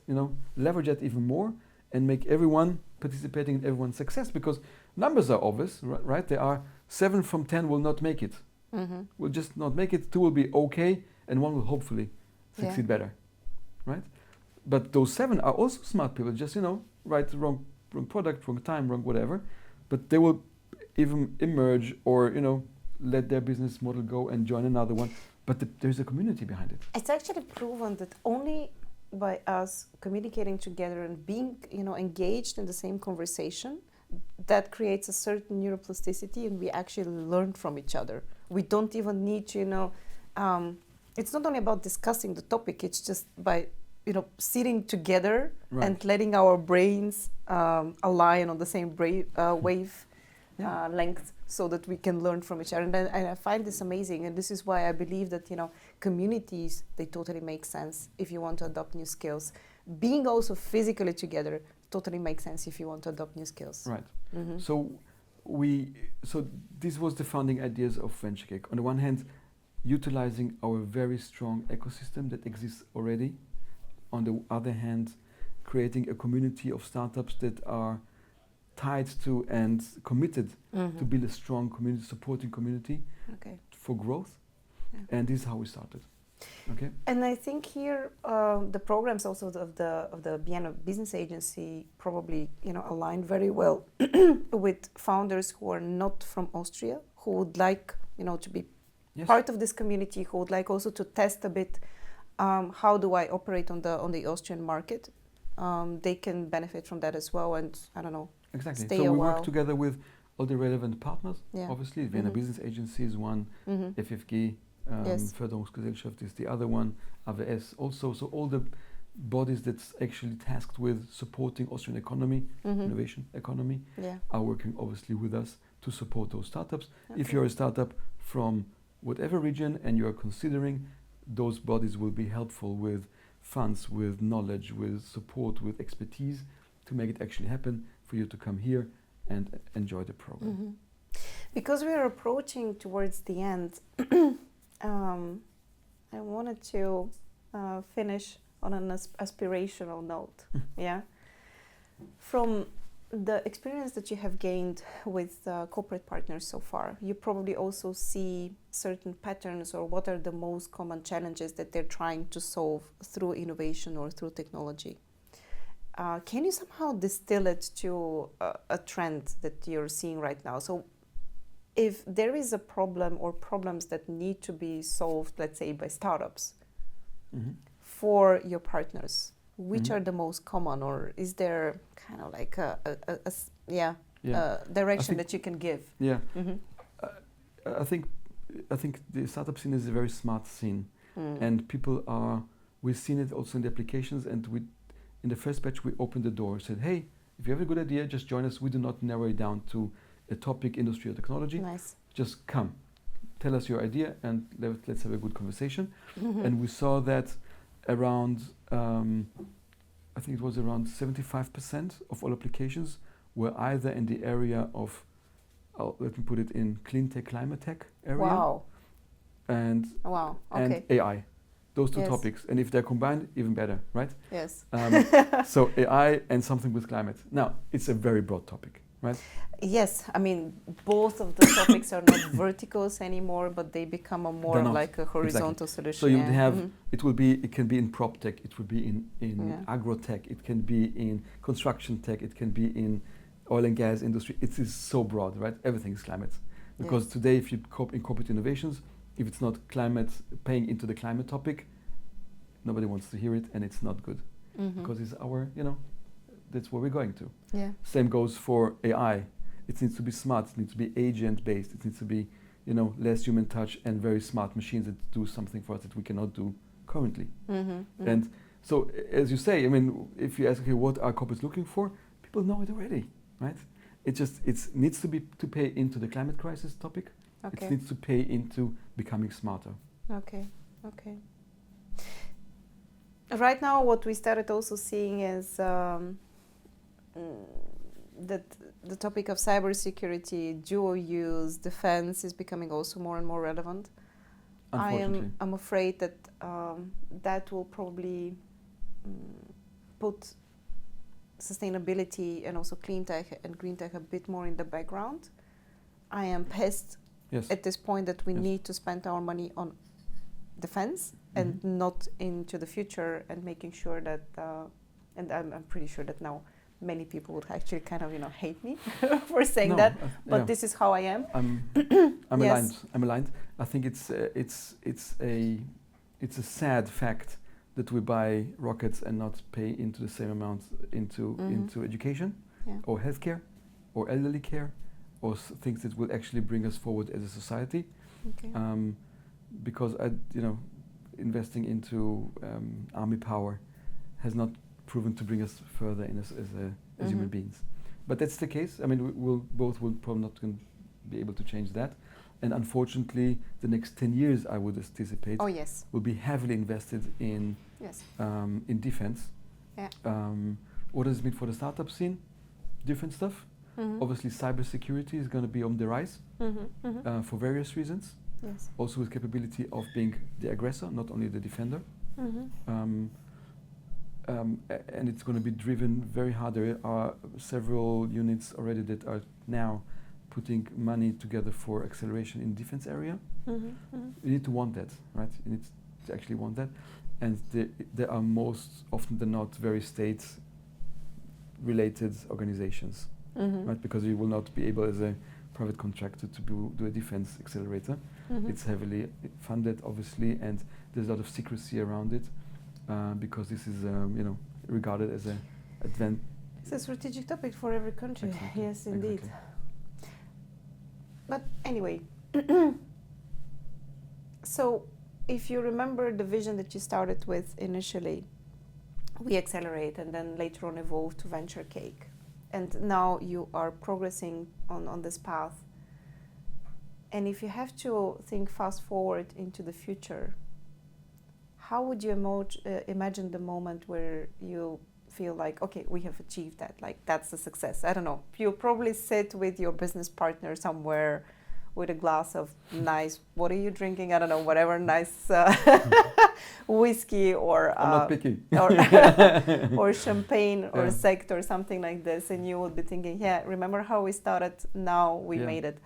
S1: leverage that even more and make everyone participating in everyone's success? Because numbers are obvious, right? There are 7 from 10 will not make it. Will just not make it. 2 will be okay, and 1 will hopefully succeed better, right? But those 7 are also smart people. Just right, wrong product, wrong time, wrong whatever. But they will even emerge or let their business model go and join another one. But there's a community behind it.
S2: It's actually proven that only by us communicating together and being engaged in the same conversation, that creates a certain neuroplasticity, and we actually learn from each other. We don't even need to it's not only about discussing the topic, it's just by sitting together and letting our brains align on the same wave length, so that we can learn from each other. And I find this amazing, and this is why I believe that communities, they totally make sense if you want to adopt new skills. Being also physically together totally makes sense if you want to adopt new skills.
S1: Right. So this was the founding ideas of Venture Cake. On the one hand, utilizing our very strong ecosystem that exists already. On the other hand, creating a community of startups that are tied to and committed to build a strong community, supporting community for growth. And this is how we started. Okay.
S2: And I think here the programs also of the Vienna Business Agency probably align very well with founders who are not from Austria, who would like to be part of this community, who would like also to test a bit how do I operate on the Austrian market. They can benefit from that as well, and I don't know.
S1: Exactly. So we work together with all the relevant partners. Obviously, Vienna Business Agency is one, FFG,
S2: Yes.
S1: Förderungsgesellschaft is the other one, AWS also. So all the bodies that's actually tasked with supporting Austrian economy, innovation economy, are working obviously with us to support those startups.
S2: Okay.
S1: If you're a startup from whatever region and you're considering, those bodies will be helpful with funds, with knowledge, with support, with expertise to make it actually happen for you to come here and enjoy the program.
S2: Because we are approaching towards the end, I wanted to finish on an aspirational note. Yeah. From the experience that you have gained with corporate partners so far, you probably also see certain patterns, or what are the most common challenges that they're trying to solve through innovation or through technology. Can you somehow distill it to a trend that you're seeing right now? So if there is a problem or problems that need to be solved, let's say by startups, for your partners, which are the most common, or is there kind of like a direction that you can give?
S1: Yeah, I think the startup scene is a very smart scene, and we've seen it also in the applications, and in the first batch we opened the door, said, hey, if you have a good idea, just join us. We do not narrow it down to a topic, industry or technology.
S2: Nice.
S1: Just come, tell us your idea, and let's have a good conversation. And we saw that around, I think it was around 75% of all applications were either in the area of, let me put it in clean tech, climate tech area.
S2: Wow.
S1: And AI. Those two topics. And if they're combined, even better, right?
S2: Yes.
S1: So AI and something with climate. Now, it's a very broad topic, right?
S2: Yes, I mean, both of the topics are not verticals anymore, but they become like a horizontal solution.
S1: So you would have, it can be in prop tech, it would be in agro tech, it can be in construction tech, it can be in oil and gas industry. It is so broad, right? Everything is climate. Because today, if you incorporate innovations, if it's not climate, paying into the climate topic, nobody wants to hear it, and it's not good. Because it's our, that's where we're going to.
S2: Yeah.
S1: Same goes for AI. It needs to be smart, it needs to be agent-based, it needs to be, less human touch and very smart machines that do something for us that we cannot do currently. And so, as you say, I mean, if you ask, okay, what are corporates looking for? People know it already, right? It needs to pay into the climate crisis topic.
S2: Okay.
S1: It needs to pay into becoming smarter.
S2: Okay. Right now, what we started also seeing is that the topic of cybersecurity, dual use, defense is becoming also more and more relevant.
S1: Unfortunately.
S2: I'm afraid that that will probably put sustainability and also clean tech and green tech a bit more in the background. I am pissed at this point that we need to spend our money on defense and not into the future, and making sure that, and I'm pretty sure that now many people would actually kind of hate me for saying that, but this is how I am.
S1: I'm aligned. I think it's a sad fact that we buy rockets and not pay into the same amount into education or healthcare or elderly care or things that will actually bring us forward as a society.
S2: Okay.
S1: Because investing into army power has not proven to bring us further as human beings. But that's the case. I mean, we'll probably not be able to change that. And unfortunately, the next 10 years, I would anticipate, will be heavily invested in defense.
S2: Yeah.
S1: What does it mean for the startup scene? Different stuff. Obviously, cybersecurity is going to be on the rise for various reasons.
S2: Yes.
S1: Also with capability of being the aggressor, not only the defender. And it's going to be driven very hard. There are several units already that are now putting money together for acceleration in defense area. You need to want that, right? You need to actually want that. And there are most often than not very state-related organizations, right? Because you will not be able as a private contractor to do a defense accelerator. It's heavily funded, obviously, and there's a lot of secrecy around it because this is, regarded as an advanced.
S2: It's a strategic topic for every country.
S1: Exactly.
S2: Yes, indeed.
S1: Exactly.
S2: But anyway, So if you remember the vision that you started with initially, weXelerate, and then later on evolved to Venture Cake, and now you are progressing on this path. And if you have to think fast forward into the future, how would you imagine the moment where you feel like, okay, we have achieved that, like that's a success? I don't know. You probably sit with your business partner somewhere with a glass of nice, what are you drinking? I don't know, whatever nice whiskey or
S1: I'm not picky.
S2: or champagne or sect or something like this, and you would be thinking, yeah, remember how we started? Now we made it.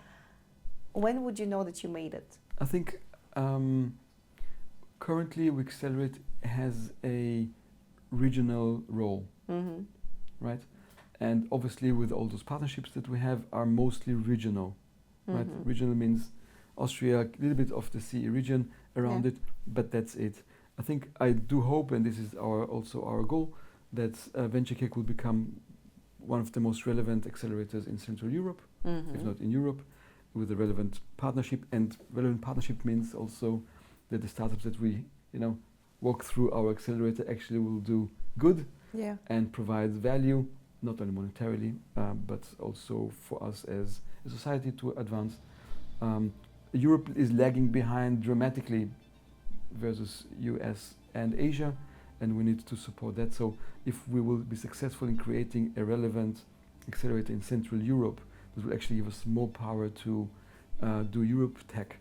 S2: When would you know that you made it?
S1: I think currently weXelerate has a regional role, right? And obviously with all those partnerships that we have are mostly regional, right? Regional means Austria, a little bit of the CE region around it, but that's it. I think I do hope, and this is also our goal, that Venture Cake will become one of the most relevant accelerators in Central Europe, if not in Europe, with a relevant partnership. And relevant partnership means also that the startups that we, walk through our accelerator actually will do good and provide value, not only monetarily, but also for us as a society to advance. Europe is lagging behind dramatically versus US and Asia, and we need to support that. So if we will be successful in creating a relevant accelerator in Central Europe, this will actually give us more power to do Europe tech.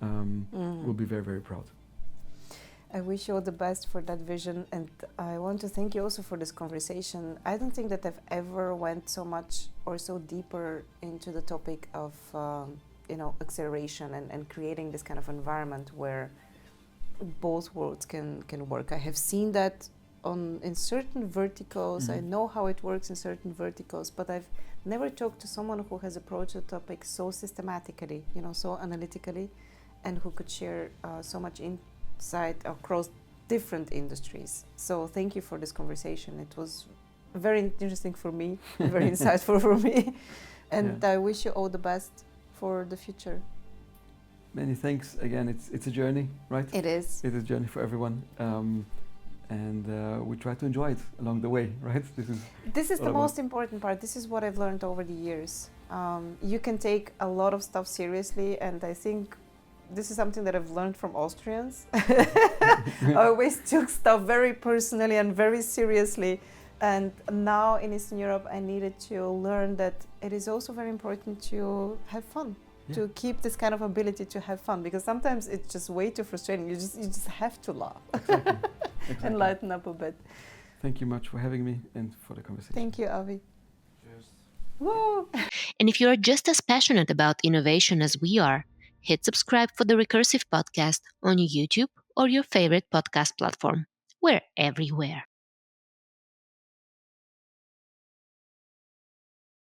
S1: We'll be very, very proud.
S2: I wish you all the best for that vision, and I want to thank you also for this conversation. I don't think that I've ever went so much or so deeper into the topic of acceleration and creating this kind of environment where both worlds can work. I have seen that in certain verticals. I know how it works in certain verticals, but I've never talked to someone who has approached the topic so systematically, so analytically, and who could share so much insight across different industries. So thank you for this conversation. It was very interesting for me, very insightful for me, and I wish you all the best for the future.
S1: Many thanks. Again, it's a journey, right?
S2: It is.
S1: It is a journey for everyone. And we try to enjoy it along the way, right?
S2: This is the most important part. This is what I've learned over the years. You can take a lot of stuff seriously, and I think this is something that I've learned from Austrians. I always took stuff very personally and very seriously, and now in Eastern Europe I needed to learn that it is also very important to have fun. To keep this kind of ability to have fun, because sometimes it's just way too frustrating. You just have to laugh. Exactly. And lighten up a bit.
S1: Thank you much for having me and for the conversation.
S2: Thank you, Avi.
S1: Cheers.
S2: Woo!
S3: And if you are just as passionate about innovation as we are, hit subscribe for the Recursive Podcast on YouTube or your favorite podcast platform. We're everywhere.